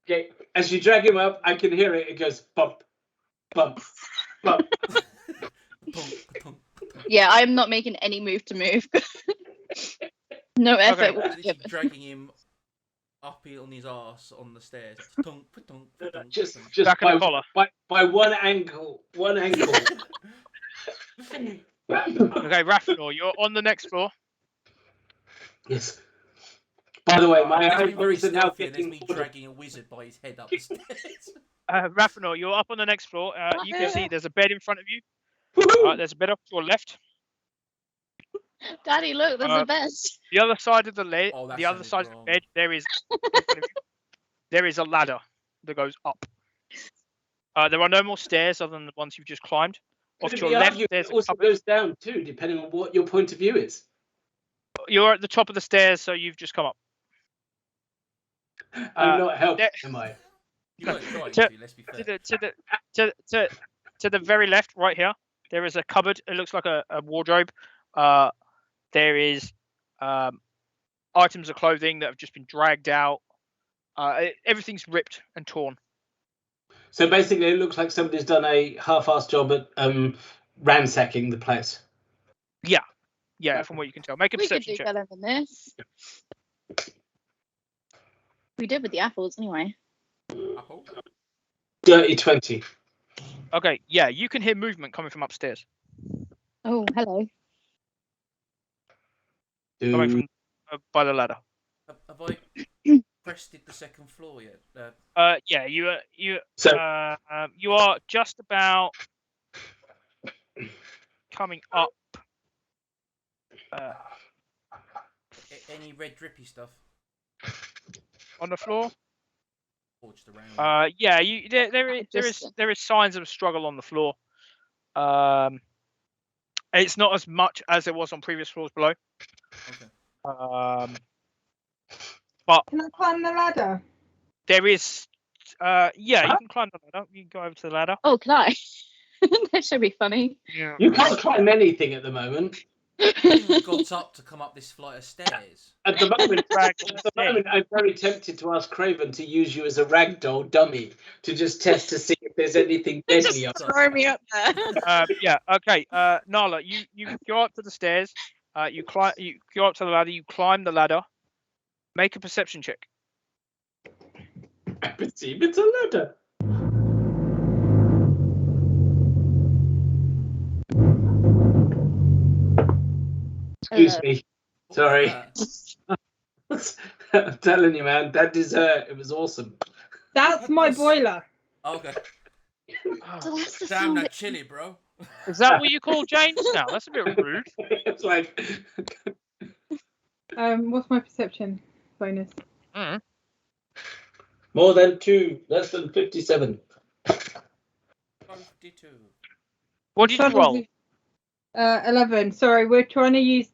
Okay. As you drag him up, I can hear it. It goes bump, bump, bump. Punk, punk, punk. Yeah, I'm not making any move to move. No effort Okay. will be Literally given. dragging him up on his arse on the stairs. Tunk, tunk, tunk, Just tunk. Back of the collar. by one ankle. One ankle. Okay, Raffinor, you're on the next floor. Yes. By the way, my It's been very eyebrows are now stealthy, and there's getting. me dragging a wizard by his head up the stairs. Raffinor, you're up on the next floor. You can see there's a bed in front of you. Woohoo! There's a bed off to your left. Daddy, look, there's a bed. The other side of the Oh, that the other sounded side of wrong. the bed, there is a ladder that goes up. There are no more stairs other than the ones you've just climbed. Off Could to it your be left, argued there's it a also cupboard. goes down too, depending on what your point of view is. You're at the top of the stairs, so you've just come up. I'm not helping, there- am I? You weren't trying To- to, let's be To fair. the very left, right here, there is a cupboard. It looks like a wardrobe. There is items of clothing that have just been dragged out. Everything's ripped and torn. So basically, it looks like somebody's done a half-assed job at ransacking the place. Yeah, from what you can tell. Make a We could perception do check. better than this. We did with the apples anyway. Apple? Dirty 20. Okay, yeah, you can hear movement coming from upstairs. Oh, hello. Coming from by the ladder. Have I crested the second floor yet? Yeah, you So you are just about coming up. Any red drippy stuff? On the floor. Or just around? Yeah, there is signs of a struggle on the floor. It's not as much as it was on previous floors below. Okay. But Can I climb the ladder? there is, yeah, you can climb the ladder. You can go over to the ladder. Oh, can I? That should be funny. Yeah. you can't climb anything at the moment. I got up to come up this flight of stairs. At the moment, Drag I'm very tempted to ask Craven to use you as a ragdoll dummy to just test to see if there's anything deadly on. Just throw me up there. Yeah. Okay. Nala, you go up to the stairs. You go up to the ladder. You climb the ladder. Make a perception check. I perceive it's a ladder. Excuse me. Sorry. I'm telling you, man, that dessert, it was awesome. That's my boiler. Okay. So that's the Damn sound that it- chili, bro. Is that what you call James now? That's a bit rude. It's like What's my perception bonus? more than 2, less than 57. 52. What did you roll? 11. Sorry, we're trying to use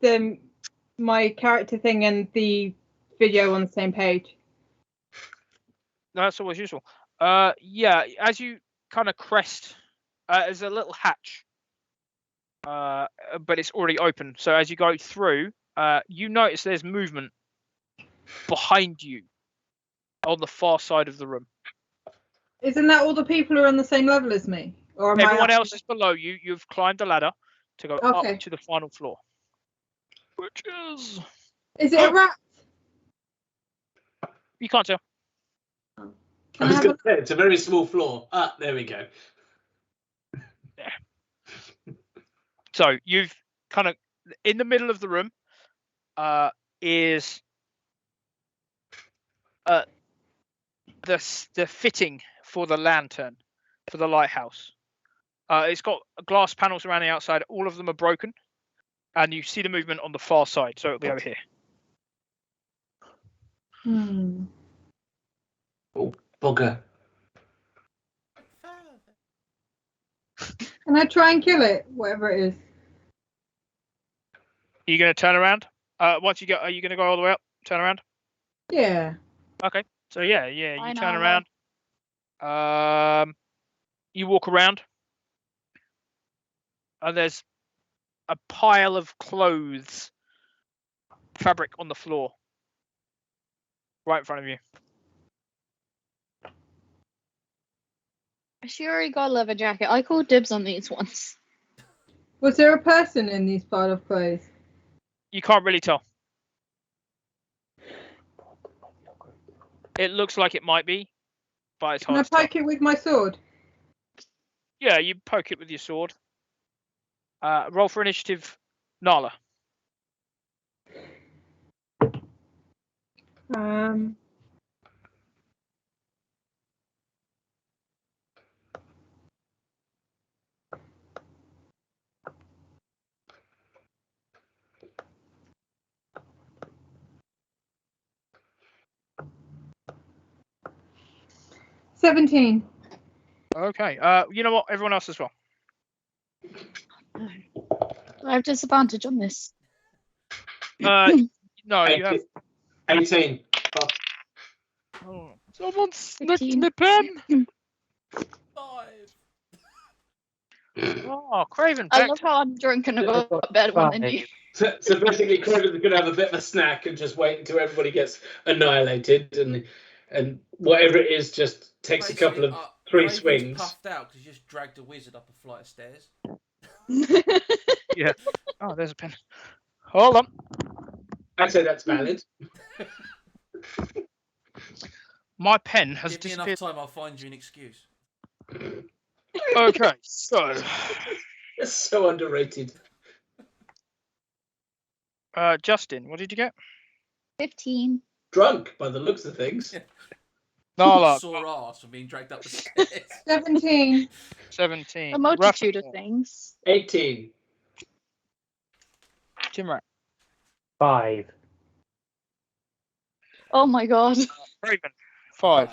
my character thing and the video on the same page. No, that's always useful. Yeah, as you kind of crest, there's a little hatch, but it's already open. So as you go through, you notice there's movement behind you on the far side of the room. Isn't that all the people who are on the same level as me? Or am Everyone I else is below you. You've climbed the ladder to go Okay. up to the final floor, which is Is it a rat? you can't tell. Can I I was have going to say, it's a very small floor. Ah, there we go. So you've kind of in the middle of the room is the fitting for the lantern for the lighthouse. It's got glass panels around the outside. All of them are broken, and you see the movement on the far side. So it'll be over here. Oh, bugger. Can I try and kill it? Whatever it is. Are you going to turn around? Once you get, are you going to go all the way up? Turn around. Yeah. Okay. So yeah, you Bye, turn Nala. around. You walk around. and there's a pile of clothes, fabric on the floor, right in front of you. She already got a leather jacket. I called dibs on these ones. Was there a person in these pile of clothes? You can't really tell. It looks like it might be, but it's Can I hard to tell. poke it with my sword? Yeah, you poke it with your sword. Roll for initiative, Nala. $17. Okay. You know what? Everyone else as well. I have disadvantage on this. No, you have. 18. Oh, someone snipped 15. my pen. 5. Oh, Craven. I Back love how I'm drunk and I've I've got a got better one than 5. you. So basically, Craven's going to have a bit of a snack and just wait until everybody gets annihilated, and whatever it is just takes a couple of 3 Craven's swings. puffed out because he just dragged a wizard up a flight of stairs. Yeah. Oh, there's a pen. Hold on. I'd say that's valid. My pen has Give me disappeared. enough time, I'll find you an excuse. Okay, so It's so underrated. Justin, what did you get? 15. Drunk by the looks of things. Nala, Sore ass from being dragged up the stairs. 17. 17. A multitude of Raphael, things. 18. Timrak, 5. Oh my god. Craven, 5.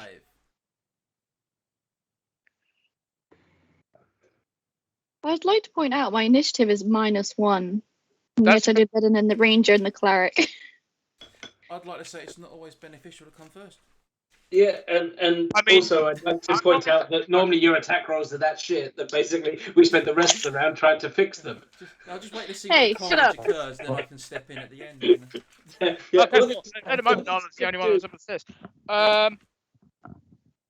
I'd like to point out my initiative is -1. And That's yet I did better than the ranger and the cleric. I'd like to say it's not always beneficial to come first. Yeah, and I mean, also I'd like to point out that normally your attack rolls are that shit that basically we spent the rest of the round trying to fix them. I'll just wait to see Hey, what shut carnage up. occurs, then I can step in at the end. You know? Yeah, Okay, well, well, at the moment, Nala's the only one that's up the stairs.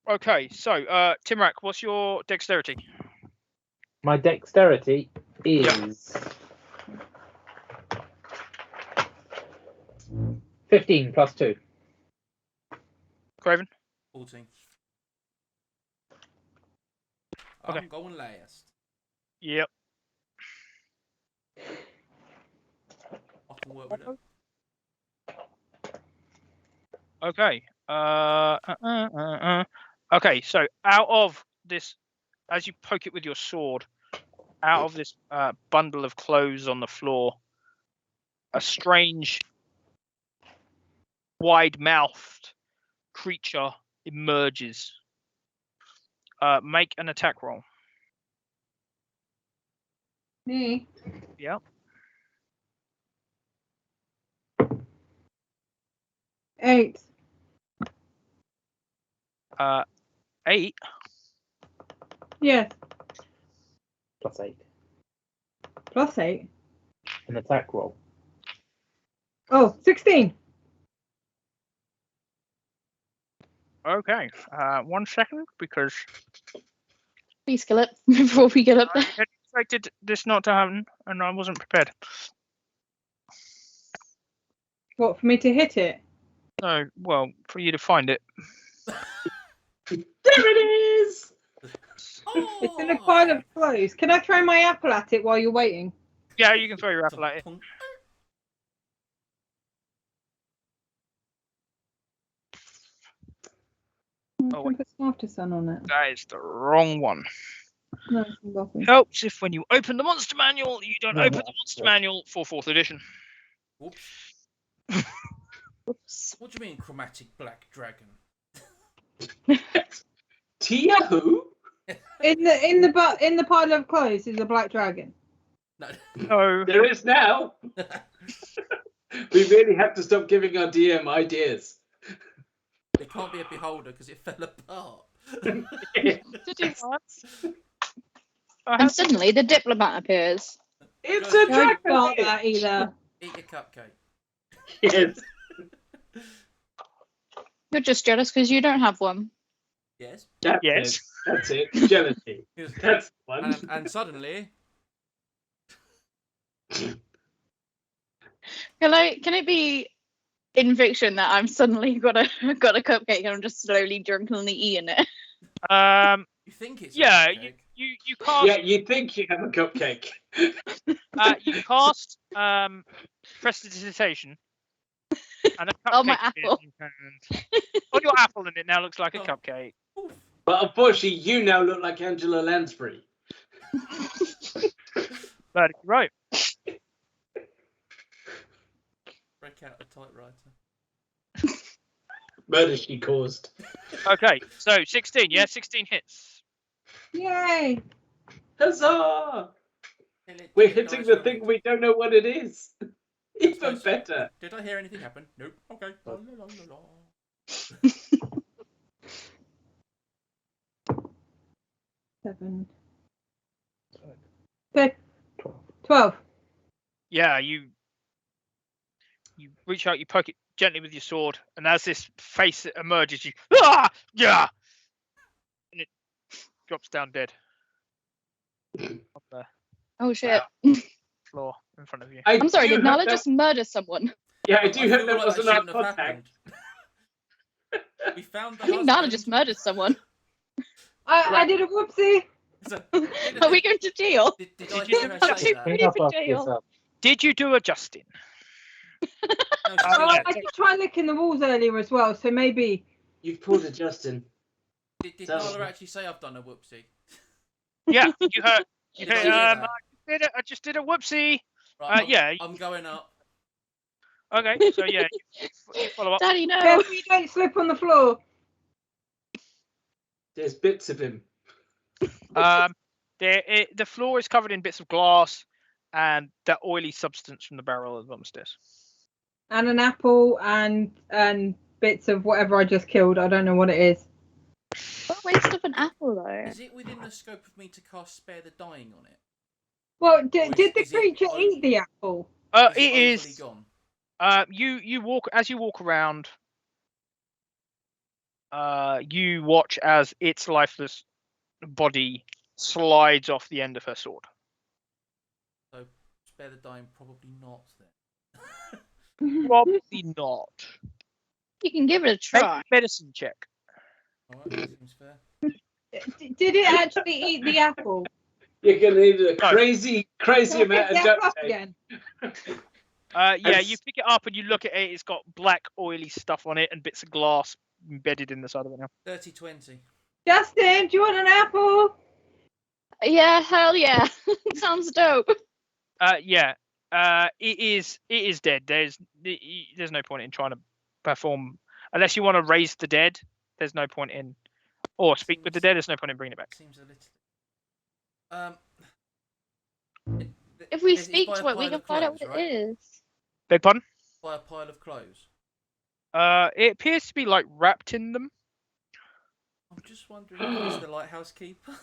Okay, so Timrak, what's your dexterity? My dexterity is 15 plus 2. Craven? 14. Okay. I'm going last. Yep. I can work with it. Okay. Okay, so out of this, as you poke it with your sword, out of this bundle of clothes on the floor, a strange, wide-mouthed creature emerges. Make an attack roll. Me. Yep. 8. 8. Yes. Plus 8. Plus 8. An attack roll. Oh, 16. Okay. 1 second, because Please kill it before we get up I there. had expected this not to happen, and I wasn't prepared. What, for me to hit it? No, well, for you to find it. there it is! It's in a pile of clothes. Can I throw my apple at it while you're waiting? Yeah, you can throw your apple at it. I wait. can put Smarter Sun on it. That is the wrong one. No, it's lovely. Helps if when you open the monster manual, you don't No, open no, the monster no. manual for 4th edition. Whoops. Oops. What do you mean, chromatic black dragon? Tia who? In the pile of clothes is a black dragon. No. No. There is now. We really have to stop giving our DM ideas. It can't be a beholder because it fell apart. To do what? And suddenly the diplomat appears. It's Good. a I dragon. got that either. Eat your cupcake. Yes. You're just jealous because you don't have one. Yes. That's Yes. it. That's it. Jealousy. Yes. That's the one. And suddenly, Can it be in fiction that I'm suddenly got a cupcake and I'm just slowly drunkenly eating it? you think it's a Yeah, cupcake. you cast Yeah, you think you have a cupcake. you cast prestidigitation, and a cupcake Oh, my appears apple. in your hand. On your apple, and it now looks like a Oh. cupcake. But unfortunately, you now look like Angela Lansbury. But right, Break out a typewriter. Murder she caused. okay. So 16, yeah, 16 hits. Yay! Huzzah! Kill it, We're kill it, hitting nice the one. thing we don't know what it is. Even nice. better. Did I hear anything happen? Nope. Okay. La, la, la, la, la. 7. 12. Yeah, you reach out, you poke it gently with your sword, and as this face emerges, you yeah, and it drops down dead on the Oh shit. floor in front of you. I'm sorry, do did hope Nala that- just murder someone? Yeah, I I do feel hope that like wasn't our shouldn't have contact. happened. We found the I think Nala husband. just murdered someone. I did a whoopsie. So, Are we going to jail? Did I Did hear you- her Did say you- that? Clean Leave up in after jail. yourself. Did you do a Justin? No, she Oh, didn't. I did try licking the walls earlier as well, so maybe. You've pulled a Justin. Did So- Nala actually say I've done a whoopsie? Yeah, you heard. You Did I heard hear that? I just did a whoopsie. Right, yeah. I'm going up. Okay, so yeah, you follow up. Daddy, no. Careful you don't slip on the floor. There's bits of him. The floor is covered in bits of glass and that oily substance from the barrel of the stairs. And an apple and bits of whatever I just killed. I don't know what it is. What a waste of an apple, though. Is it within the scope of me to cast Spare the Dying on it? Well, Or did is the it creature o- eat the apple? It overly is. gone? You walk as you walk around. You watch as its lifeless body slides off the end of her sword. So Spare the Dying, probably not then. Probably not. You can give it a Make try. a medicine check. Alright, that seems fair. Did it actually eat the apple? You're gonna need a No. crazy Can I amount pick of the apple duct up tape. again? Yeah, As- you pick it up and you look at it. It's got black, oily stuff on it and bits of glass embedded in the side of it now. 30-20. Justin, do you want an apple? Yeah, hell yeah. Sounds dope. Yeah. It is dead. There's no point in trying to perform unless you want to raise the dead. There's no point in or speak with the dead. There's no point in bringing it back. Seems a little. If we it's speak by a to it, we pile can of find out clothes, what right? it is. Beg pardon? By a pile of clothes. It appears to be like wrapped in them. I'm just wondering if it's the Lighthouse Keeper.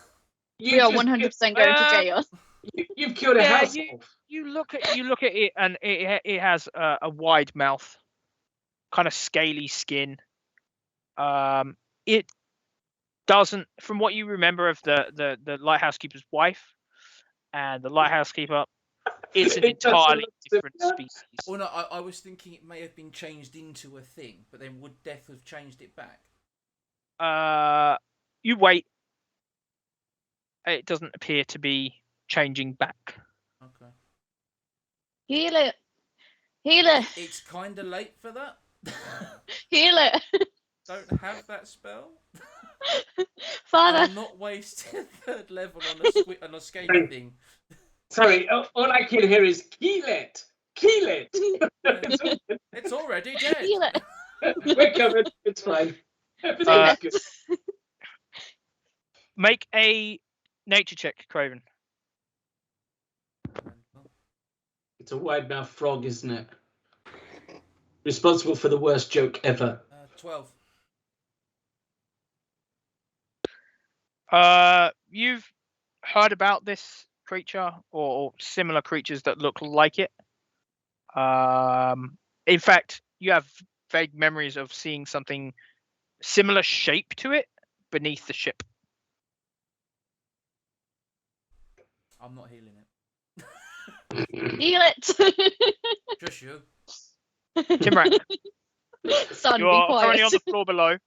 We are just 100% going to jail. You've killed a Yeah, house you- elf. You look at it and it has a wide mouth, kind of scaly skin. It doesn't, from what you remember of the Lighthouse Keeper's wife and the Lighthouse Keeper, it's an It doesn't entirely look different similar. species. Well, no, I was thinking it may have been changed into a thing, but then would death have changed it back? You wait. It doesn't appear to be changing back. Okay. Heal it. Heal it. It's kind of late for that. Heal it. Don't have that spell. Father. I'm not wasting third level on a scaly thing. Sorry, all I can hear is kill it. Kill it. It's already dead. Heal it. We're covered. It's fine. Everything's good. Make a nature check, Craven. It's a wide mouth frog, isn't it? Responsible for the worst joke ever. 12. You've heard about this creature or similar creatures that look like it. In fact, you have vague memories of seeing something similar shape to it beneath the ship. I'm not healing it. Heal it. Just you. Timrak, Son, you be are quiet. currently on the floor below.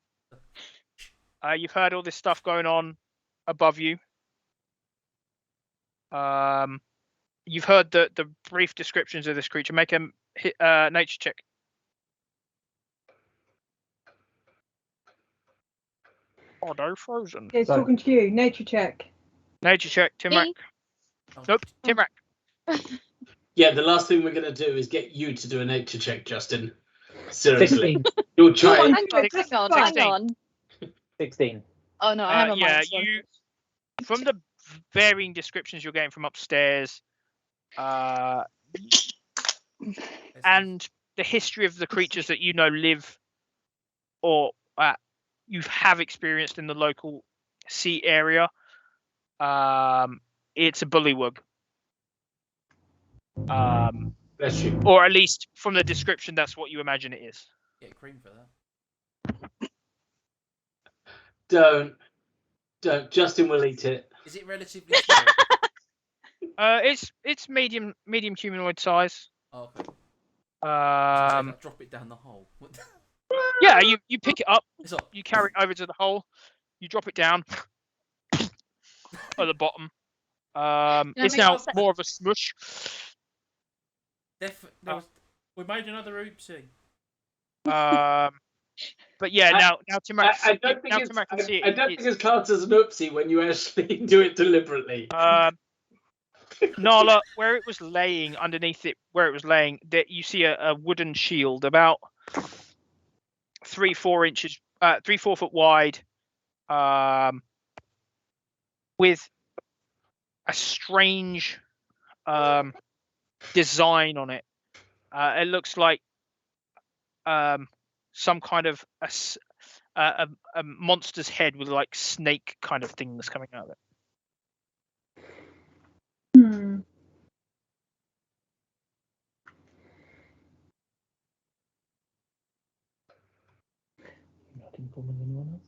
You've heard all this stuff going on above you. You've heard the brief descriptions of this creature. Make a nature check. Oh, they're frozen. It's Sorry. talking to you. Nature check. Nature check, Timrak. Me? Nope, Timrak. Yeah, the last thing we're going to do is get you to do a nature check, Justin. Seriously. 16. You'll try. Come on, Hang on, just hang on, fine. hang on. 16. Oh no, I have a Yeah, minus one. from the varying descriptions you're getting from upstairs, and the history of the creatures that you know live or you have experienced in the local sea area, it's a bullywug. Bless you. Or at least from the description, that's what you imagine it is. Get cream for that. Don't. Justin will eat it. Is it relatively small? It's medium humanoid size. Oh, okay. Drop it down the hole. What the- Yeah, you pick it up, It's up. you carry it over to the hole, you drop it down at the bottom. It's make now one sec? more of a smush. We made another oopsie. But yeah, now Timrak, I don't think it's, Timrak can see I it. don't think it's classed as an oopsie when you actually do it deliberately. Nala, where it was laying, underneath it, where it was laying, that you see a wooden shield about 3-4 inches, 3-4 foot wide, with a strange design on it. It looks like some kind of a monster's head with like snake kind of things coming out of it. Hmm. Not informing anyone else?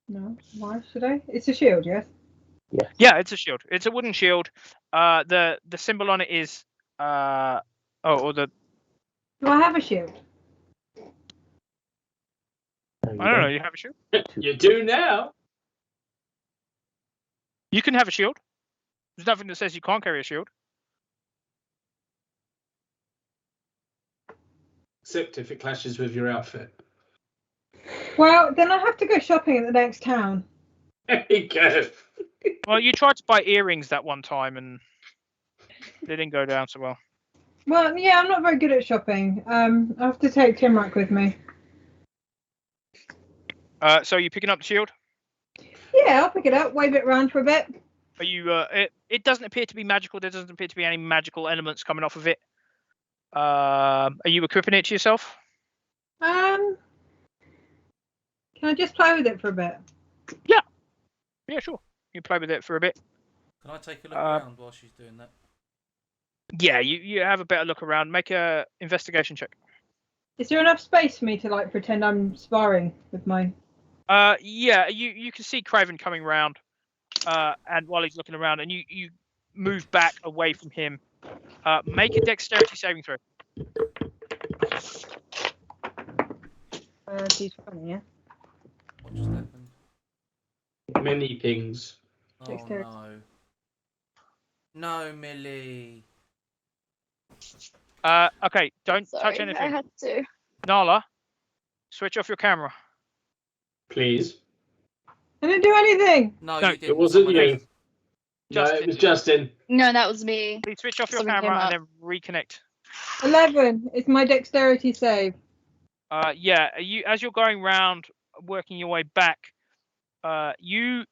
No, why should I? It's a shield, yes? Yes. Yeah, it's a shield. It's a wooden shield. The symbol on it is Do I have a shield? No, you I don't know. You have a shield. You do now. You can have a shield. There's nothing that says you can't carry a shield. Except if it clashes with your outfit. Well, then I have to go shopping at the next town. There you go. Well, you tried to buy earrings that one time and they didn't go down so well. Well, yeah, I'm not very good at shopping. I have to take Timrak with me. So you're picking up the shield? Yeah, I'll pick it up, wave it around for a bit. Are you? It doesn't appear to be magical. There doesn't appear to be any magical elements coming off of it. Are you equipping it to yourself? Can I just play with it for a bit? Yeah, sure. You play with it for a bit. Can I take a look around while she's doing that? Yeah, you have a better look around. Make a investigation check. Is there enough space for me to like pretend I'm sparring with my? Yeah, you can see Craven coming round, and while he's looking around, and you move back away from him. Make a dexterity saving throw. She's funny, yeah. What just happened? Many things. Oh Dexterity. no. No, Millie. Okay, don't Sorry, touch I anything. had to. Nala, switch off your camera. Please. I didn't do anything. No, No, you didn't. It wasn't Someone you. else. No, Justin. it was Justin. No, that was me. Please switch off your Something camera came and then reconnect. 11 is my dexterity save. Yeah, as you're going round, working your way back, you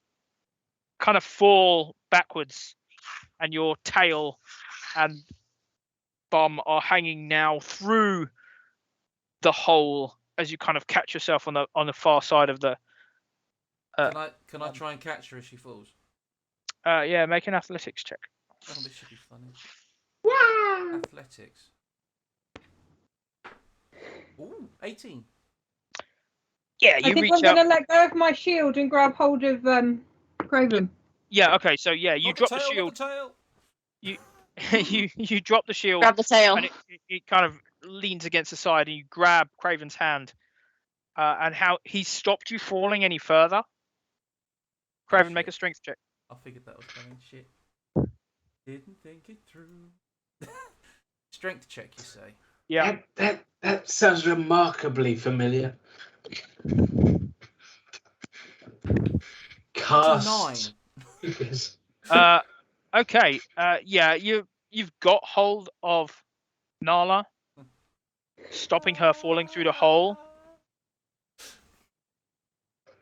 kind of fall backwards, and your tail and bum are hanging now through the hole as you kind of catch yourself on the far side of the. Can I try and catch her as she falls? Yeah, make an athletics check. Oh, this should be funny. Wow. Athletics. Ooh, 18. Yeah, I you think reach I'm out. gonna let go of my shield and grab hold of Craven. Yeah, okay, so yeah, you Not drop the the tail, shield. not the you tail. you drop the shield, Grab the tail. and it kind of leans against the side, and you grab Craven's hand. And how he stopped you falling any further. Craven, make a shit. strength check. I figured that was coming. Shit. Didn't think it through. Strength check, you say? Yeah. That sounds remarkably familiar. Cast. Okay. Yeah. You've got hold of Nala, stopping her falling through the hole,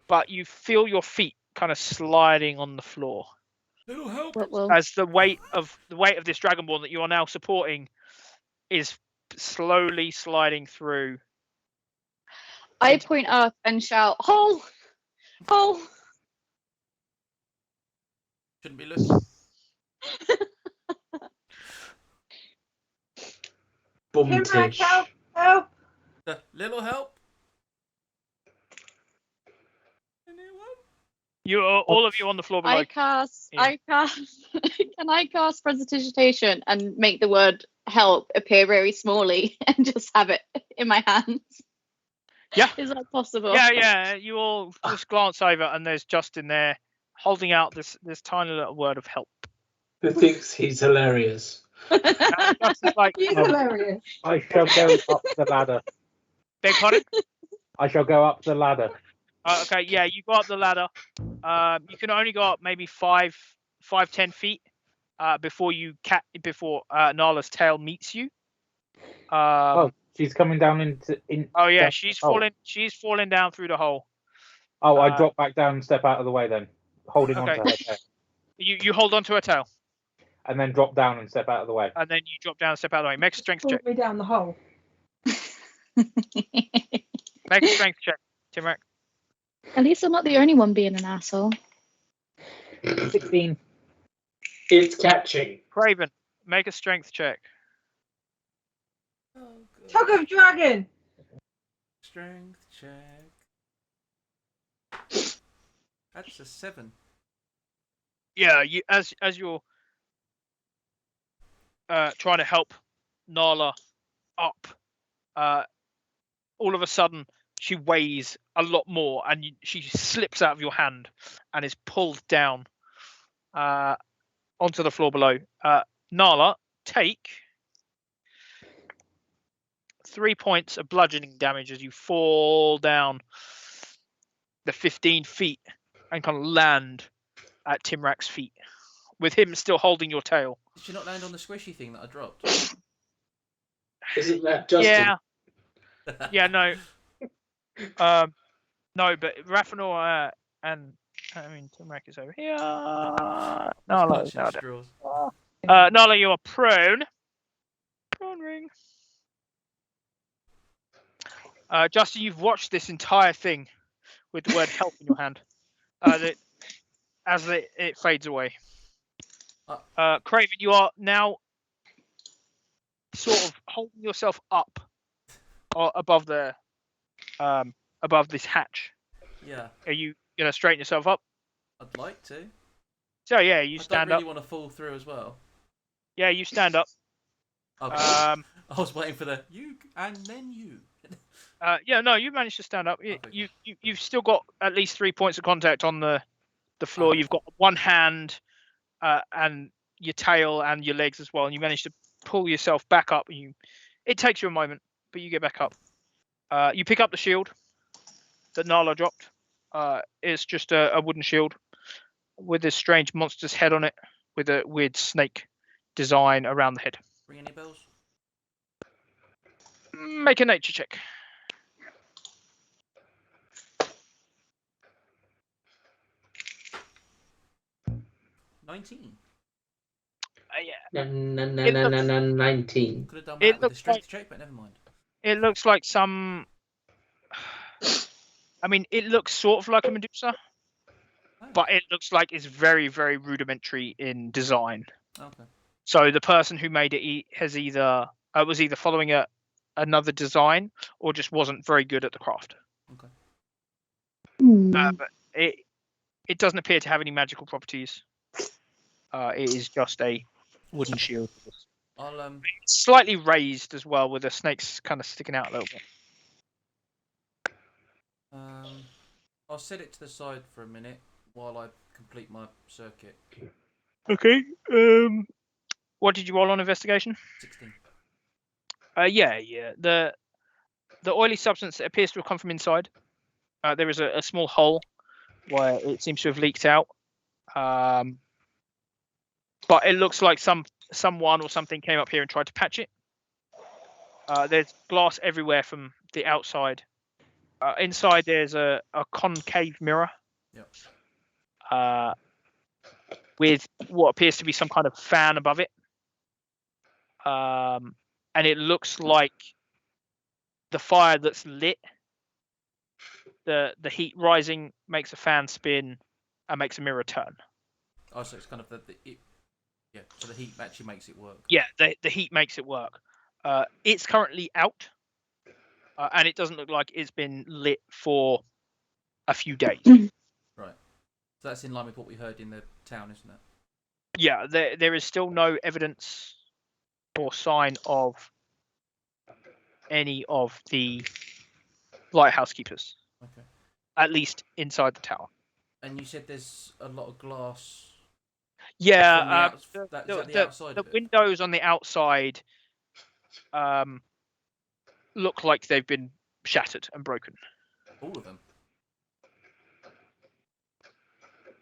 but you feel your feet kind of sliding on the floor Little help. as the weight of this Dragonborn that you are now supporting is slowly sliding through. I point up and shout, "Hole! Hole!" Shouldn't be looking. Boom-tish. Help! Help! Little help. Anyone? You are all of you on the floor below. I cast. Yeah. Can I cast prestidigitation and make the word help appear very smallly and just have it in my hands? Yeah. Is that possible? Yeah. You all just glance over, and there's Justin there, holding out this tiny little word of help. Who thinks he's hilarious? And Justin's like, He's hilarious. I shall go up the ladder. beg pardon? I shall go up the ladder. Okay, yeah, you go up the ladder. You can only go up maybe 10 feet before Nala's tail meets you. She's coming down Oh yeah, down she's the hole. falling. She's falling down through the hole. Oh, I drop back down and step out of the way then, holding Okay. on to her tail, You hold onto her tail, and then drop down and step out of the way. and then you drop down and step out of the way. Make a strength Pull check. me down the hole. Make a strength check, Timrak. At least I'm not the only one being an asshole. 16. It's catching. Craven, make a strength check. Oh, God. Tug of dragon. Strength check. That's a 7. Yeah, you as you're trying to help Nala up, all of a sudden she weighs a lot more, and she slips out of your hand and is pulled down onto the floor below. Nala, take 3 points of bludgeoning damage as you fall down the 15 feet and kind of land at Timrak's feet, with him still holding your tail. Did you not land on the squishy thing that I dropped? Isn't that Justin? Yeah, no. No, but Raffinor and Timrak is over here. Nala, Straws. Nala, you are prone. Prone ring. Justin, you've watched this entire thing with the word help in your hand as it fades away. Craven, you are now sort of holding yourself up above this hatch. Yeah. Are you gonna straighten yourself up? I'd like to. So yeah, you I stand don't really up. want to fall through as well. Yeah, you stand up. Okay. I was waiting for the you and then you. Yeah, no, you managed to stand up. You've still got at least 3 points of contact on the floor. Okay. You've got one hand and your tail and your legs as well, and you managed to pull yourself back up. It takes you a moment, but you get back up. You pick up the shield that Nala dropped. It's just a wooden shield with this strange monster's head on it, with a weird snake design around the head. Ring any bells? Make a nature check. $19. Yeah. 19. Could have done It that with the looks strength like- check, but never mind. It looks like some. It looks sort of like a Medusa. but it looks like it's very, very rudimentary in design. Okay. So the person who made it has either was either following another design or just wasn't very good at the craft. Okay. But it doesn't appear to have any magical properties. It is just a wooden shield. I'll It's slightly raised as well, with the snakes kind of sticking out a little bit. I'll set it to the side for a minute while I complete my circuit. Okay. What did you roll on investigation? 16. Yeah. The oily substance appears to have come from inside. There is a small hole where it seems to have leaked out. But it looks like someone or something came up here and tried to patch it. There's glass everywhere from the outside. Inside there's a concave mirror. Yep. With what appears to be some kind of fan above it. And it looks like the fire that's lit, the heat rising makes a fan spin and makes a mirror turn. Oh, so it's kind of yeah, so the heat actually makes it work. Yeah, the heat makes it work. It's currently out, and it doesn't look like it's been lit for a few days. Right. So that's in line with what we heard in the town, isn't it? Yeah, there is still no evidence or sign of any of the Lighthouse Keepers. Okay. At least inside the tower. And you said there's a lot of glass. Yeah, is that the outside of it? windows on the outside look like they've been shattered and broken. All of them?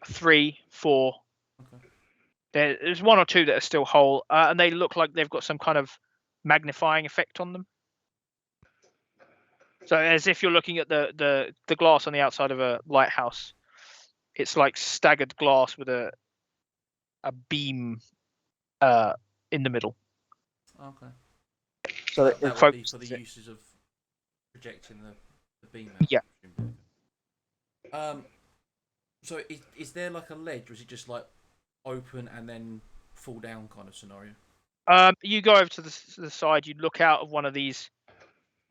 3, 4. Okay. There's 1 or 2 that are still whole, and they look like they've got some kind of magnifying effect on them. So as if you're looking at the glass on the outside of a lighthouse, it's like staggered glass with a beam in the middle. Okay. So that would be for the uses of projecting the beam out. Yeah. So is there like a ledge, or is it just like open and then fall down kind of scenario? You go over to the side, you look out of one of these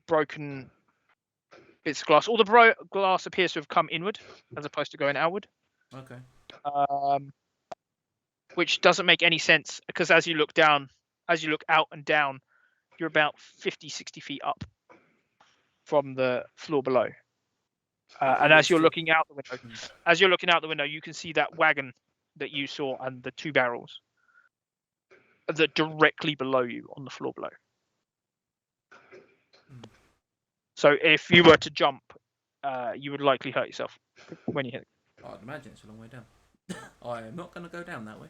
broken bits of glass. All the glass appears to have come inward as opposed to going outward. Okay. Which doesn't make any sense, because as you look out and down, you're about 50, 60 feet up from the floor below. And as you're looking out the window, you can see that wagon that you saw and the 2 barrels that are directly below you on the floor below. So if you were to jump, you would likely hurt yourself when you hit it. I'd imagine it's a long way down. I am not going to go down that way.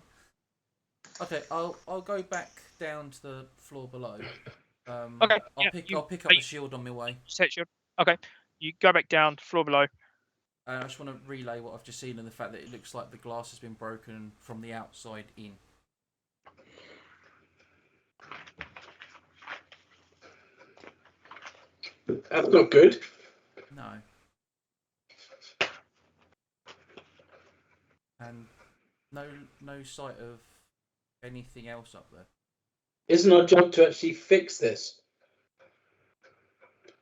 Okay, I'll go back down to the floor below. Okay. I'll pick up the shield on my way. Set shield. Okay. You go back down to the floor below. I just want to relay what I've just seen and the fact that it looks like the glass has been broken from the outside in. That's not good. No. And no sight of anything else up there. Isn't our job to actually fix this?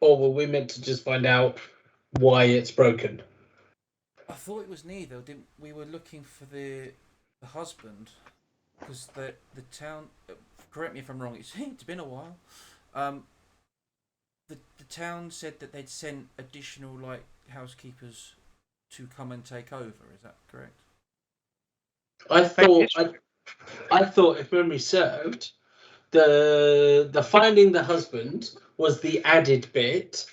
Or were we meant to just find out why it's broken? I thought it was neither. We were looking for the husband, because the town. Correct me if I'm wrong. It's been a while. The town said that they'd sent additional housekeepers to come and take over. Is that correct? I thought, if memory served, the finding the husband was the added bit,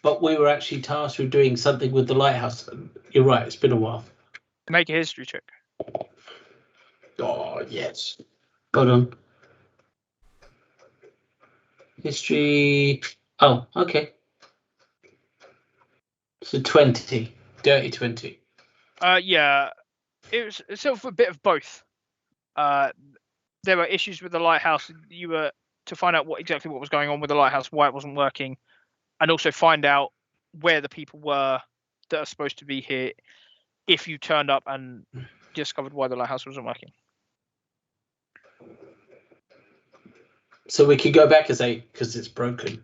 but we were actually tasked with doing something with the lighthouse. You're right, it's been a while. Make a history check. Oh, yes. Hold on. History. Oh, okay. So 20. Dirty 20. Yeah. It was sort of a bit of both. There were issues with the lighthouse. You were to find out exactly what was going on with the lighthouse, why it wasn't working, and also find out where the people were that are supposed to be here. if you turned up and discovered why the lighthouse wasn't working. So we could go back and say, because it's broken.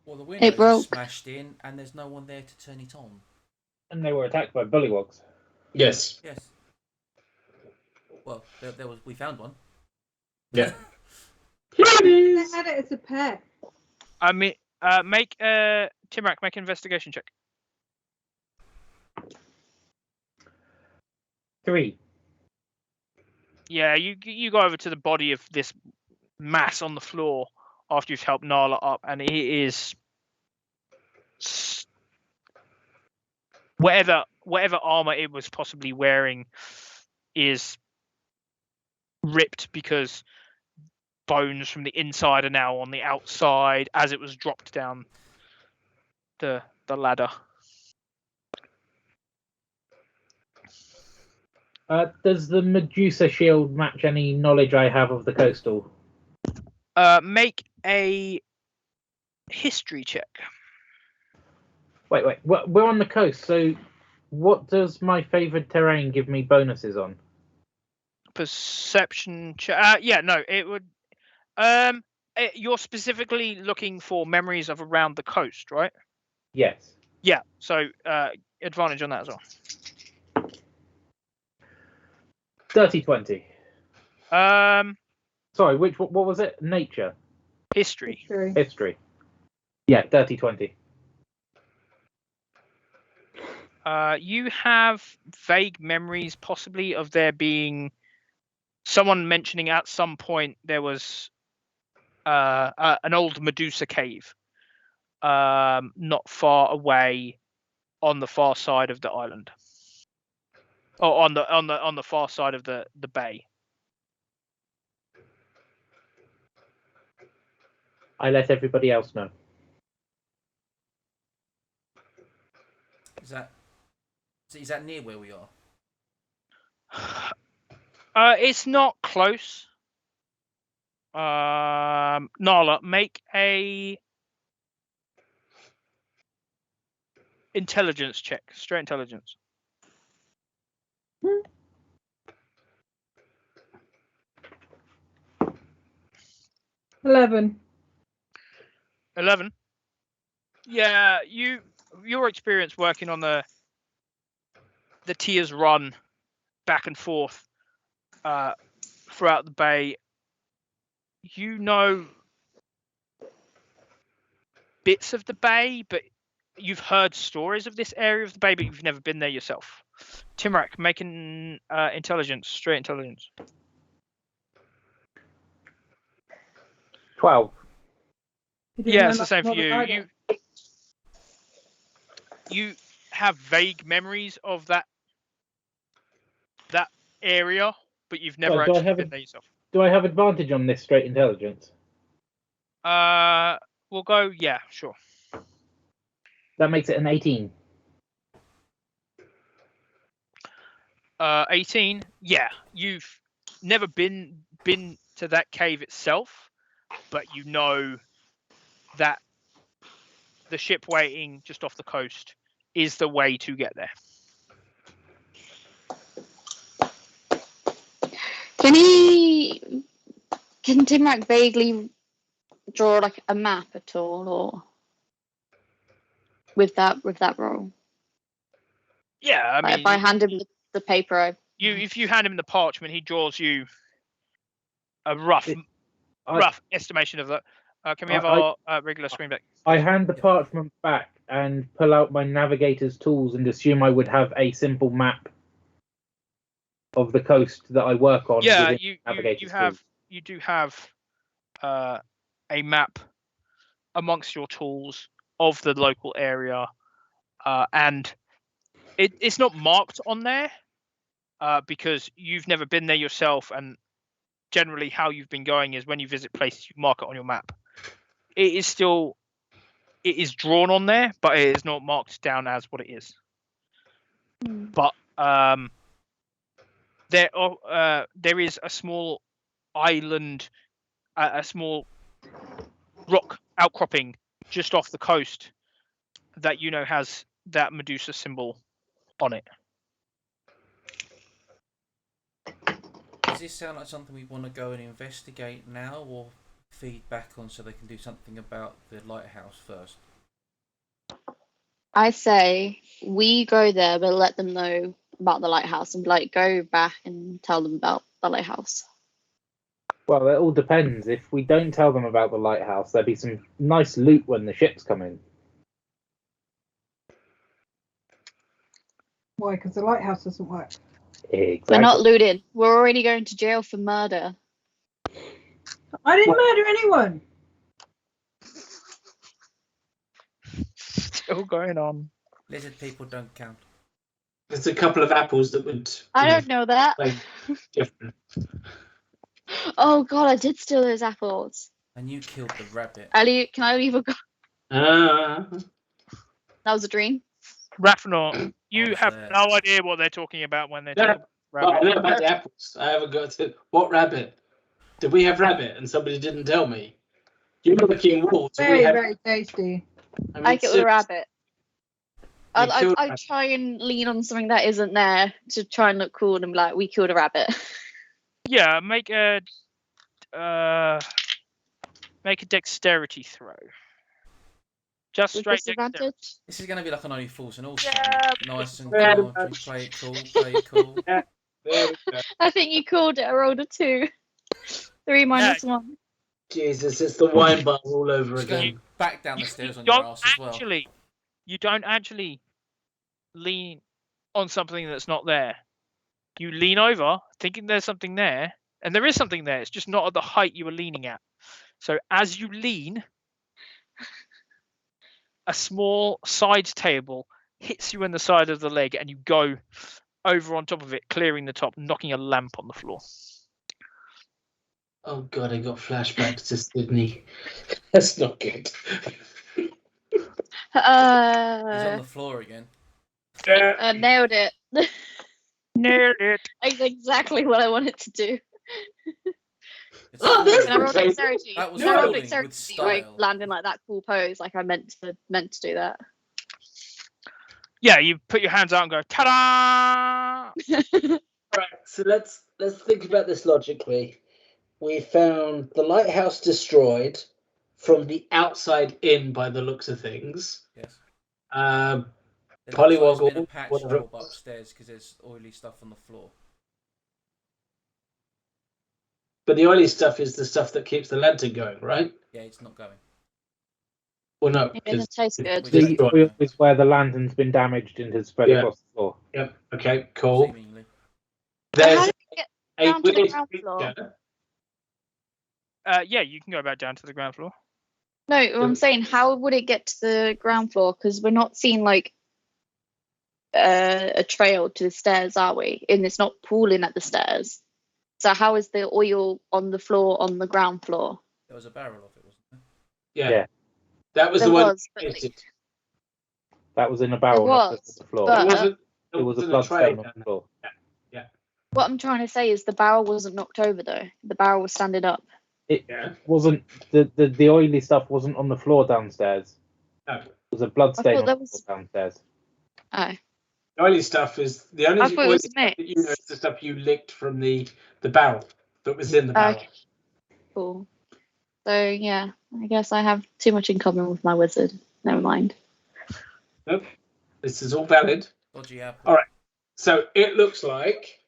Well, the windows are broke. smashed in, and there's no one there to turn it on. And they were attacked by bullywogs. Yes. Yes. Well, there was. We found one. Yeah. They had it as a pet. I mean, make Timrak make an investigation check. 3. Yeah, you go over to the body of this mass on the floor after you've helped Nala up, and it is whatever armor it was possibly wearing is ripped because bones from the inside are now on the outside as it was dropped down the ladder. Does the Medusa shield match any knowledge I have of the coastal? Make a history check. Wait. We're on the coast, so what does my favoured terrain give me bonuses on? Perception check. Yeah, no, it would. You're specifically looking for memories of around the coast, right? Yes. Yeah. So advantage on that as well. Dirty 20. Sorry, what was it? Nature. History. History. Yeah, dirty 20. You have vague memories, possibly, of there being someone mentioning at some point there was an old Medusa cave, not far away, on the far side of the island, or on the far side of the bay. I let everybody else know. Is that near where we are? It's not close. Nala, make a intelligence check. Straight intelligence. 11. 11. Yeah, your experience working on the Tiers run back and forth throughout the bay, you know bits of the bay, but you've heard stories of this area of the bay, but you've never been there yourself. Timrak, make an intelligence, straight intelligence. 12. Yeah, it's the same for you. You have vague memories of that area, but you've never actually been there yourself. Do I have advantage on this straight intelligence? We'll go, yeah, sure. That makes it an 18. 18. Yeah, you've never been to that cave itself, but you know that the ship waiting just off the coast is the way to get there. Can Timrak vaguely draw like a map at all, or with that roll? Yeah, I mean, if I hand him the paper, if you hand him the parchment, he draws you a rough estimation of that. Can we have our regular screen back? I hand the parchment back and pull out my navigator's tools and assume I would have a simple map of the coast that I work on. Yeah, you do have a map amongst your tools of the local area, and it's not marked on there because you've never been there yourself, and generally how you've been going is when you visit places, you mark it on your map. It is drawn on there, but it is not marked down as what it is. But there is a small island, a small rock outcropping just off the coast that has that Medusa symbol on it. Does this sound like something we want to go and investigate now, or feedback on so they can do something about the lighthouse first? I say we go there, but let them know about the lighthouse and like go back and tell them about the lighthouse. Well, it all depends. If we don't tell them about the lighthouse, there'll be some nice loot when the ships come in. Why? Because the lighthouse doesn't work. Exactly. We're not looting. We're already going to jail for murder. I didn't murder anyone. Still going on. Lizard people don't count. There's a couple of apples that would. I don't know that. Like, different. Oh god, I did steal those apples. And you killed the rabbit. Can I leave a? Ah. That was a dream. Raffinor, you was have there. no idea what they're talking about when they're Yeah. talking Well, about I know rabbit. about the apples. I haven't got to. What rabbit? Did we have rabbit and somebody didn't tell me? You're looking wolves. Very, very tasty. I killed a seriously. rabbit. killed a I rabbit. try and lean on something that isn't there to try and look cool and be like, we killed a rabbit. Yeah, make a dexterity throw. Just With straight dexterity. disadvantage. This is going to be like an Only Fools and All. Yeah. Nice and Yeah. calm. Play it cool. Play it cool. There we go. I think you called it. I rolled a 2. 3 minus 1. Jesus, it's the wine bar all over Just going again. back down the stairs on your ass as well. You don't actually lean on something that's not there. You lean over, thinking there's something there, and there is something there. It's just not at the height you were leaning at. So as you lean, a small side table hits you in the side of the leg, and you go over on top of it, clearing the top, knocking a lamp on the floor. Oh god, I got flashbacks to Sydney. That's not good. He's on the floor again. I nailed it. Nailed it. That's exactly what I wanted to do. Oh, there's Can I roll the dexterity? That was Can I roll rolling dexterity? with Like style. land in like that cool pose, like I meant to do that. Yeah, you put your hands out and go, ta-da! Right, so let's think about this logically. We found the lighthouse destroyed from the outside in by the looks of things. Yes. Um, There's been a Pollywoggle, patch whatever. job upstairs because there's oily stuff on the floor. but the oily stuff is the stuff that keeps the lantern going, right? Yeah, it's not going. Well, no, It because tastes good. We- The oil is where the lantern's been damaged and has spread Yeah. across the floor. yep. Okay, cool. Seemingly. So how There's did we get a down to the weird ground floor? creature. Yeah, you can go back down to the ground floor. No, I'm saying, how would it get to the ground floor? Because we're not seeing like a trail to the stairs, are we? And it's not pooling at the stairs. So how is the oil on the floor on the ground floor? There was a barrel of it, wasn't there? Yeah. That was There the one. was, but, like, It That was in a barrel, not was, just the floor. but- wasn't. It was a wasn't blood trail stain on down the floor. what I'm trying to say is the barrel wasn't knocked over though. The barrel was standing up. It Yeah. wasn't the oily stuff wasn't on the floor downstairs. No. It was a blood I stain thought on that the was- floor downstairs. Oh, The oily stuff is the only I thought it oily was stuff mixed. that you know is the stuff you licked from the barrel that was in the barrel. Okay. Cool. So yeah, I guess I have too much in common with my wizard. Never mind. Nope. This is all valid. Dodgy apple. All right. So it looks like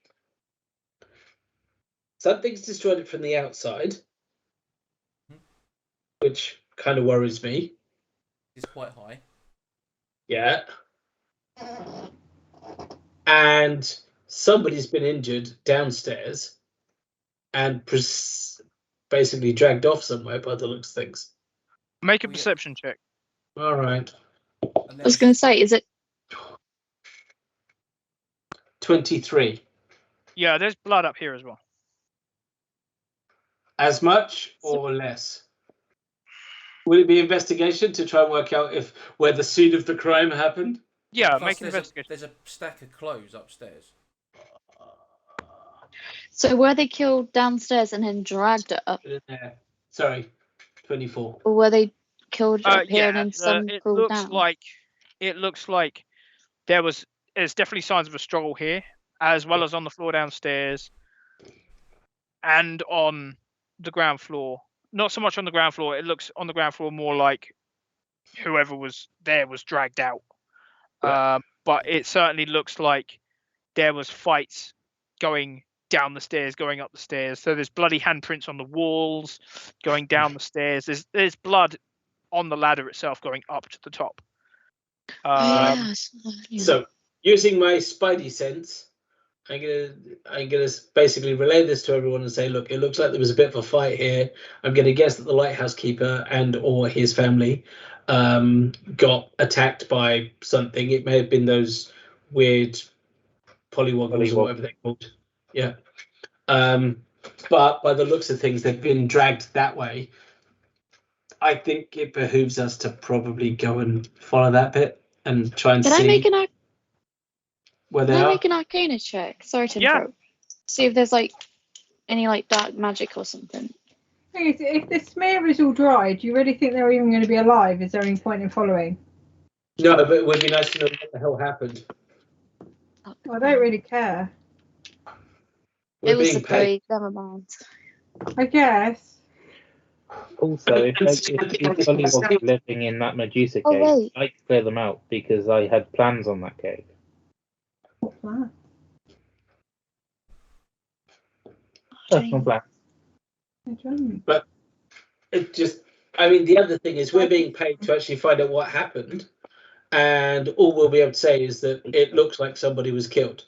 something's destroyed it from the outside, which kind of worries me. It's quite high. Yeah. And somebody's been injured downstairs and basically dragged off somewhere by the looks of things. Make a Yeah. perception check. All right. And I was going to say, is it? 23. Yeah, there's blood up here as well. As much or less? Will it be investigation to try and work out where the scene of the crime happened? Yeah, Plus, make an there's investigation. there's a stack of clothes upstairs. So were they killed downstairs and then dragged up, Sorry, 24. or were they killed up here Yeah, and then some it crawled looks down? like there's definitely signs of a struggle here, as well as on the floor downstairs. and on the ground floor. Not so much on the ground floor. It looks on the ground floor more like whoever was there was dragged out. Right. But it certainly looks like there was fights going down the stairs, going up the stairs. So there's bloody handprints on the walls, going down the stairs. There's blood on the ladder itself going up to the top. So using my spidey sense, I'm gonna basically relay this to everyone and say, look, it looks like there was a bit of a fight here. I'm gonna guess that the Lighthouse Keeper and or his family got attacked by something. It may have been those weird polywoggles or whatever they're called. Yeah. But by the looks of things, they've been dragged that way. I think it behooves us to probably go and follow that bit and try and see where they are. Can I make an Arcana check? Sorry to interrupt. See if there's like any like dark magic or something. If the smear is all dry, do you really think they're even going to be alive? Is there any point in following? No, but it would be nice to know what the hell happened. I don't really care. It was a break. Never mind. I guess. Also, if Pollywog living in that Medusa cave, I'd clear them out because I had plans on that cave. What's that? Personal plans. But it just, I mean, the other thing is we're being paid to actually find out what happened, and all we'll be able to say is that it looks like somebody was killed.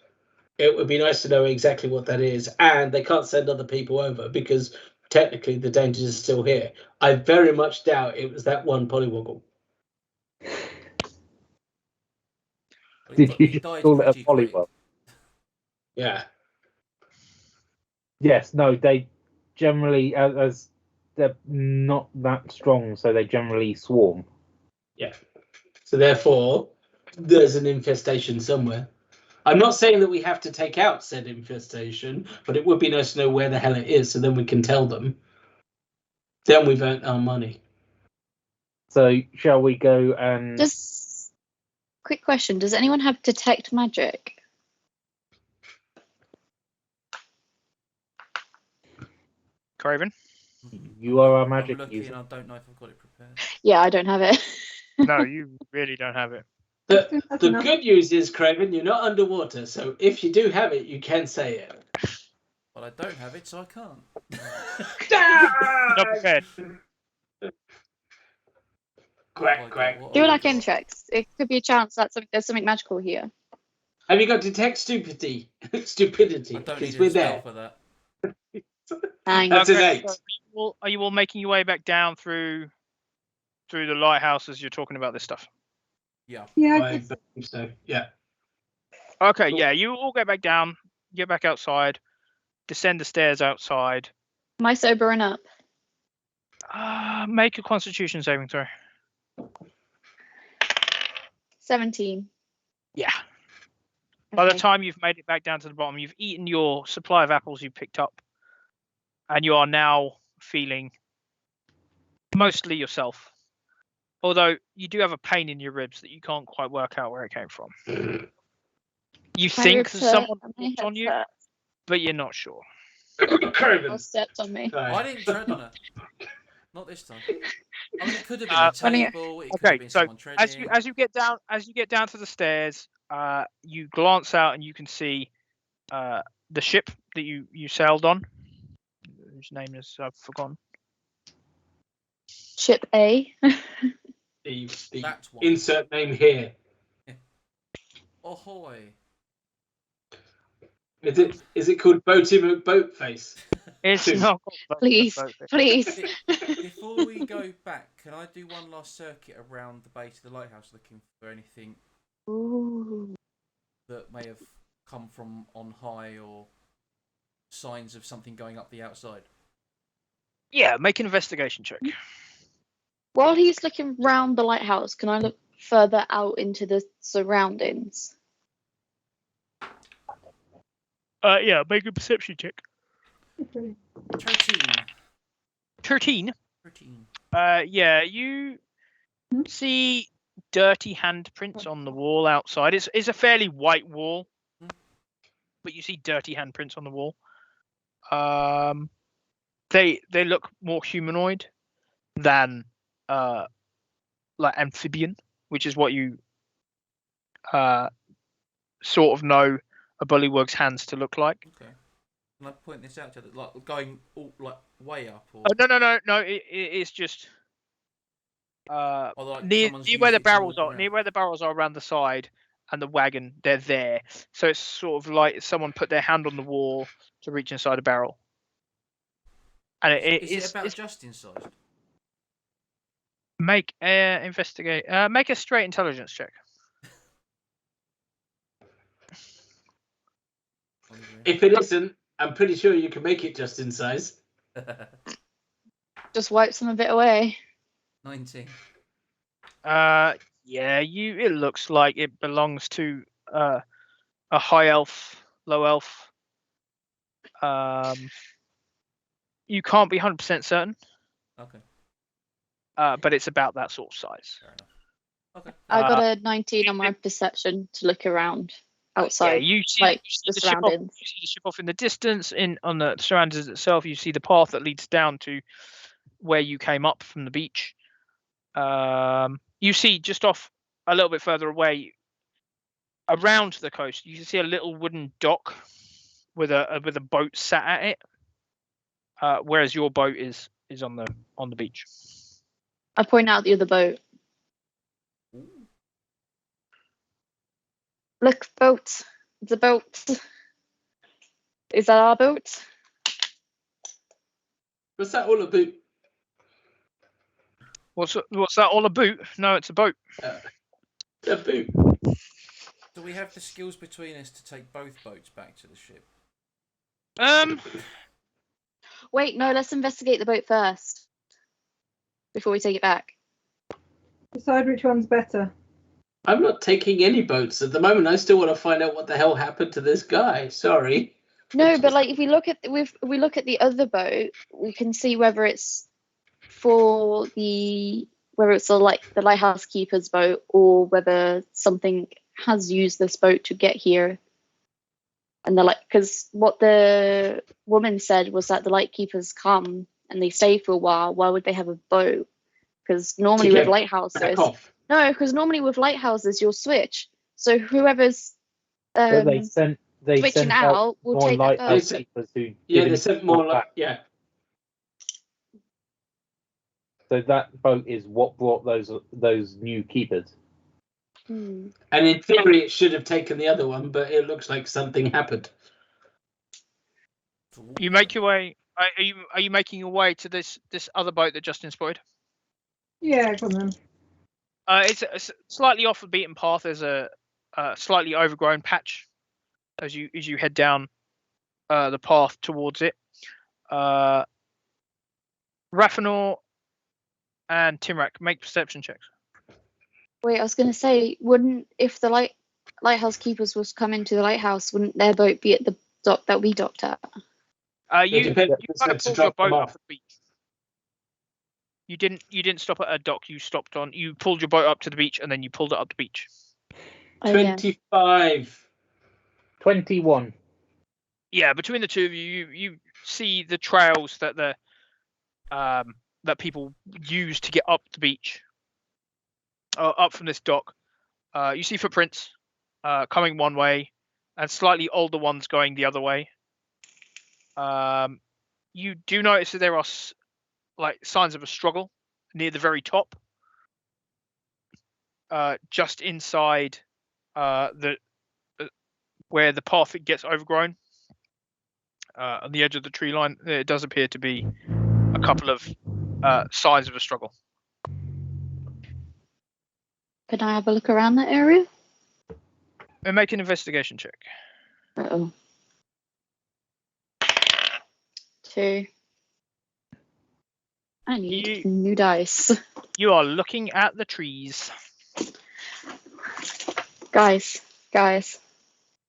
It would be nice to know exactly what that is, and they can't send other people over because technically the danger is still here. I very much doubt it was that one pollywoggle. Did you just call it a pollywog? Yeah. Yes, no, they generally, as they're not that strong, so they generally swarm. Yeah. So therefore, there's an infestation somewhere. I'm not saying that we have to take out said infestation, but it would be nice to know where the hell it is, so then we can tell them. Then we've earned our money. So shall we go and... Just quick question. Does anyone have detect magic? Craven? You are our magic I'm user. and I don't know if I've got it prepared. Yeah, I don't have it. No, you really don't have it. The good news is, Craven, you're not underwater, so if you do have it, you can say it. Well, I don't have it, so I can't. Not prepared. Quack. Do an arcane checks. It could be a chance that there's something magical here. Have you got detect stupidity? Stupidity, I don't because need we're a spell there. for that. That's an 8. So are you all making your way back down through the lighthouse as you're talking about this stuff? Yeah. Yeah. I believe so. Yeah. Okay, yeah, you all get back down, get back outside, descend the stairs outside. Am I sobering up? Make a Constitution saving throw. 17. Yeah. By the Okay. time you've made it back down to the bottom, you've eaten your supply of apples you picked up, and you are now feeling mostly yourself. Although you do have a pain in your ribs that you can't quite work out where it came from. You My think ribs that hurt, someone and my walked on head you, hurt. but you're not sure. Craven. Or stepped on me. I didn't tread on it. Not this time. I mean, it could have been a funny- table. It could Okay, have been so someone treading. as you get down to the stairs, you glance out and you can see the ship that you sailed on, whose name is I've forgotten. Ship A. The That's one. insert name here. Ahoy! Is it called Boatface? It's Two. not. Please. Please. Before we go back, can I do one last circuit around the base of the lighthouse looking for anything Ooh. that may have come from on high or signs of something going up the outside? Yeah, make an investigation check. While he's looking round the lighthouse, can I look further out into the surroundings? Yeah, make a perception check. 13. 13. 13. Yeah, you see dirty handprints on the wall outside. It's a fairly white wall, but you see dirty handprints on the wall. They look more humanoid than like amphibian, which is what you sort of know a bullywug's hands to look like. Okay. Can I point this out to them? Like going all, like way up? Or... Oh, no. It's just like near someone's where used the it to barrels walk are. around. Near where the barrels are around the side and the wagon, they're there. So it's sort of like someone put their hand on the wall to reach inside a barrel. And Is it about Justin sized? Make investigate. Make a straight intelligence check. If it isn't, I'm pretty sure you can make it just in size. Just wipe some of it away. 19. Yeah, it looks like it belongs to a high elf, low elf. You can't be 100% certain. Okay. But it's about that sort of size. Fair enough. Okay. I got a 19 on my perception to look around outside. Yeah, you see, like the the ship off, surroundings. you see the ship off in the distance. On the surroundings itself, you see the path that leads down to where you came up from the beach. You see just off a little bit further away, around the coast, you can see a little wooden dock with a boat sat at it, whereas your boat is on the beach. I point out the other boat. Look, boat. It's a boat. Is that our boat? What's that all about? What's that all about? No, it's a boat. A boot. Do we have the skills between us to take both boats back to the ship? Wait, no, let's investigate the boat first. Before we take it back. Decide which one's better. I'm not taking any boats at the moment. I still want to find out what the hell happened to this guy. Sorry. No, but like if we look at the other boat, we can see whether it's the Lighthouse Keeper's boat or whether something has used this boat to get here. And they're like, because what the woman said was that the Lightkeepers come and they stay for a while. Why would they have a boat? Because normally with lighthouses, you'll switch. So whoever's But they sent switching out will more take that boat. lighthouse keepers who Yeah, didn't they sent more come back. yeah. So that boat is what brought those new keepers. And in theory, it should have taken the other one, but it looks like something happened. You make your way. Are you making your way to this other boat that Justin spotted? Yeah, come on. It's slightly off the beaten path. There's a slightly overgrown patch as you head down the path towards it. Raffinor and Timrak, make perception checks. Wait, I was going to say, if the Lighthouse Keepers was coming to the lighthouse, wouldn't their boat be at the dock that we docked at? You kind of pulled your boat off the beach. You didn't stop at a dock. You pulled your boat up to the beach and then you pulled it up the beach. 25. 21. Yeah, between the two of you see the trails that that people use to get up the beach, up from this dock. You see footprints coming one way and slightly older ones going the other way. You do notice that there are signs of a struggle near the very top, just inside where the path gets overgrown. On the edge of the tree line, there does appear to be a couple of signs of a struggle. Can I have a look around that area? And make an investigation check. Uh-oh. 2. I need new dice. You are looking at the trees. Guys,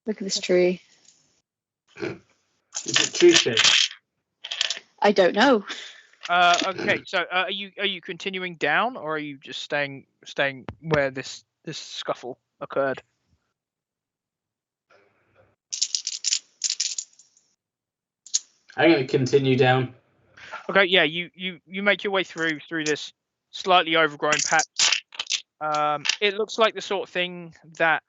look at this tree. Is it tree shape? I don't know. Okay, so are you continuing down, or are you just staying where this scuffle occurred? I'm going to continue down. Okay, yeah, you make your way through this slightly overgrown patch. It looks like the sort of thing that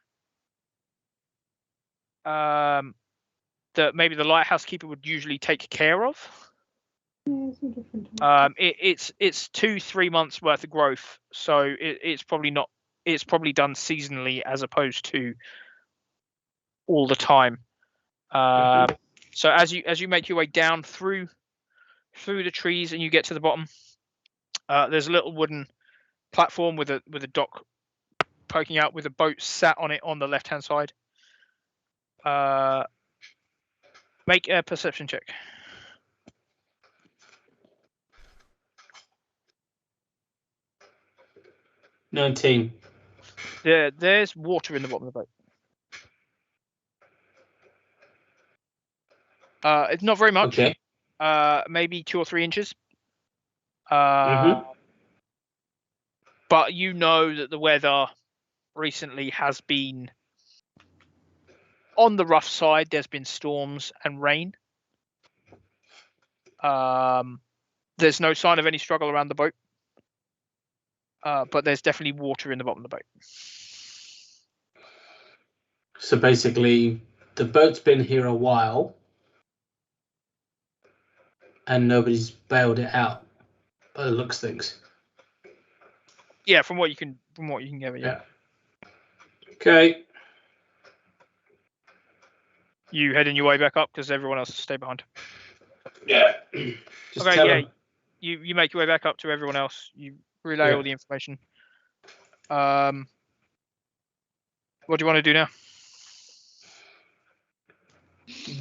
that maybe the Lighthouse Keeper would usually take care of. It's 2-3 months worth of growth, so it's probably not. It's probably done seasonally as opposed to all the time. So as you make your way down through the trees and you get to the bottom, there's a little wooden platform with a dock poking out with a boat sat on it on the left hand side. Make a perception check. 19. There's water in the bottom of the boat. It's not very much. Okay. Maybe 2 or 3 inches. But you know that the weather recently has been on the rough side. There's been storms and rain. There's no sign of any struggle around the boat. But there's definitely water in the bottom of the boat. So basically, the boat's been here a while, and nobody's bailed it out. By the looks of things. Yeah, from what you can gather. Yeah. Okay. You heading your way back up because everyone else stay behind. Yeah. Just Okay. tell Yeah. them. You make your way back up to everyone else. You relay all the information. What do you want to do now?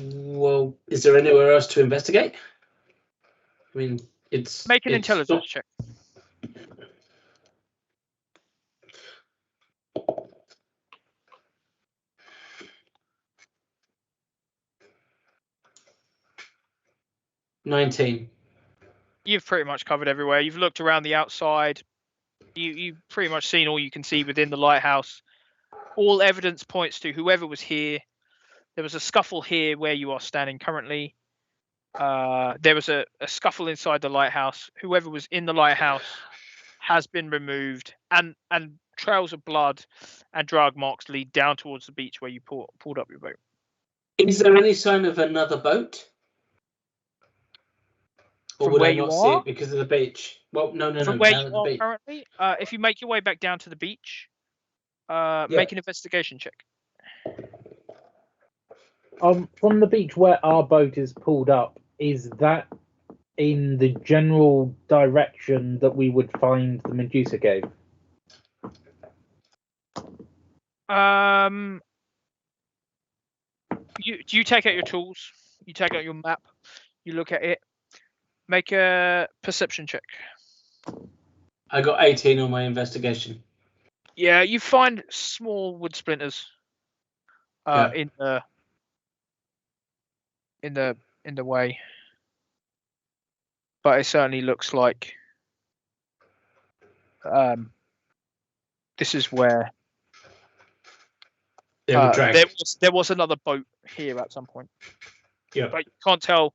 Well, is there anywhere else to investigate? I mean, it's Make an it's intelligence not- check. $19. You've pretty much covered everywhere. You've looked around the outside. You've pretty much seen all you can see within the lighthouse. All evidence points to whoever was here. There was a scuffle here where you are standing currently. There was a scuffle inside the lighthouse. Whoever was in the lighthouse has been removed, and trails of blood and drag marks lead down towards the beach where you pulled up your boat. Is there any sign of another boat? Or From would where I you not see are? it because of the beach? Well, no, From where down you at the are beach. currently, if you make your way back down to the beach, make an investigation check. From the beach where our boat is pulled up, is that in the general direction that we would find the Medusa cave? You take out your tools. You take out your map. You look at it. Make a perception check. I got 18 on my investigation. Yeah, you find small wood splinters in the way, but it certainly looks like this is where They were dragged. there was another boat here at some point. Yeah. But you can't tell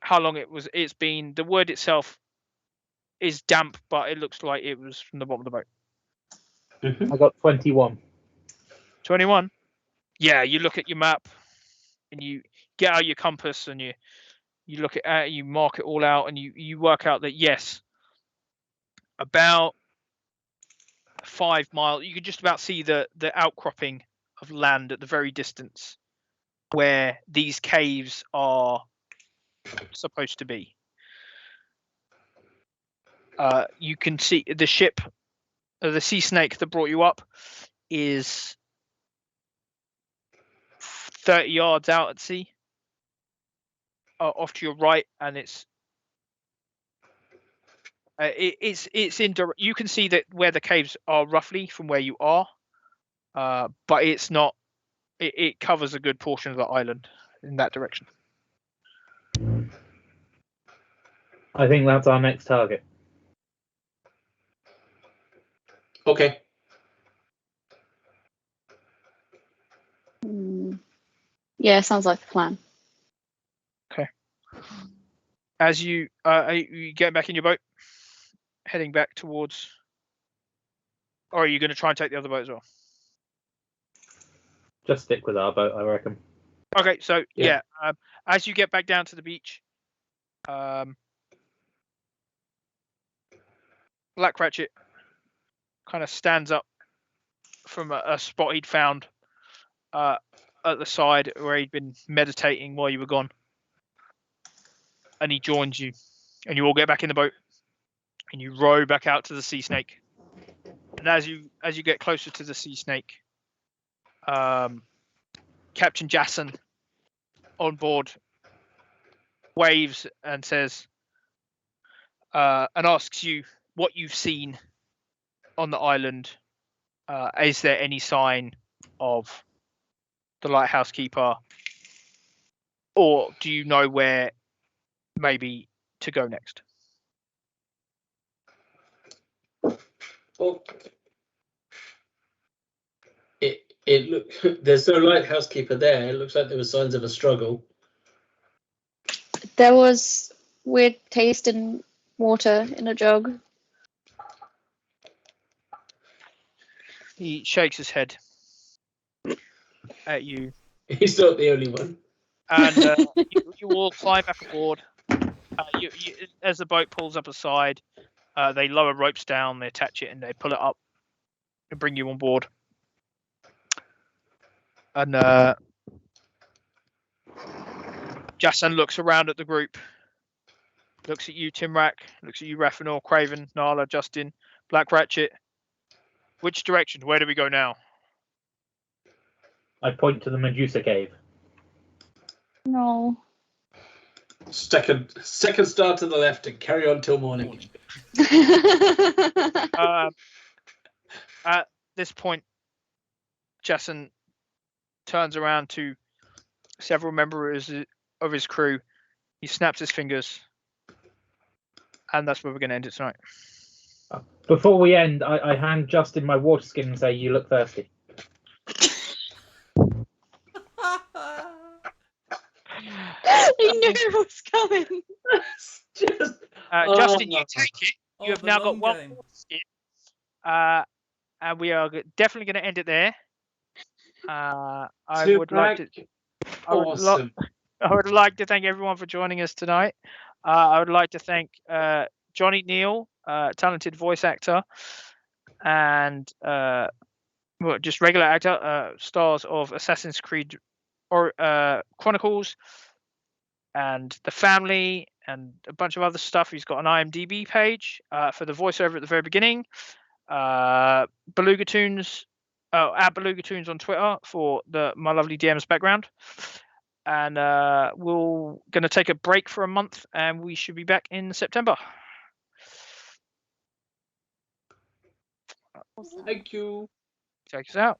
how long it's been. The wood itself is damp, but it looks like it was from the bottom of the boat. Mm-hmm. I got 21. 21. Yeah, you look at your map and you get out your compass and you look at you mark it all out and you work out that yes, about 5 miles, you can just about see the outcropping of land at the very distance where these caves are supposed to be. You can see the ship, the sea snake that brought you up is 30 yards out at sea, off to your right, and it's in. You can see that where the caves are roughly from where you are, but it's not. It covers a good portion of the island in that direction. I think that's our next target. Okay. Yeah, sounds like the plan. Okay. As you get back in your boat, heading back towards, or are you going to try and take the other boat as well? Just stick with our boat, I reckon. Okay, so Yeah. as you get back down to the beach, Black Cratchit kind of stands up from a spot he'd found at the side where he'd been meditating while you were gone, and he joins you, and you all get back in the boat, and you row back out to the sea snake. And as you get closer to the sea snake, Captain Jason on board waves and says, and asks you what you've seen on the island. Is there any sign of the Lighthouse Keeper, or do you know where maybe to go next? Well, it look there's no lighthouse keeper there. It looks like there were signs of a struggle. There was weird taste in water in a jug. He shakes his head at you, He's not the only one. and you all climb back aboard. As the boat pulls up aside, they lower ropes down, they attach it, and they pull it up and bring you on board. And Jason looks around at the group, looks at you, Timrak, looks at you, Raffinor, Craven, Nala, Justin, Black Ratchet. Which direction? Where do we go now? I point to the Medusa cave. No. Second star to the left and carry on till morning. At this point, Jason turns around to several members of his crew. He snaps his fingers, and that's where we're going to end it tonight. Before we end, I hand Justin my water skin and say, "You look thirsty." I knew it was coming. Justin, you take it. You have the now got long one game. more skin. And we are definitely going to end it there. I would like to thank everyone for joining us tonight. I would like to thank Johnny Neal, talented voice actor, and just regular actor, stars of Assassin's Creed or Chronicles and The Family and a bunch of other stuff. He's got an IMDb page for the voiceover at the very beginning. Beluga Tunes, at Beluga Tunes on Twitter for my lovely DM's background. And we're going to take a break for a month, and we should be back in September. Thank you. Check us out.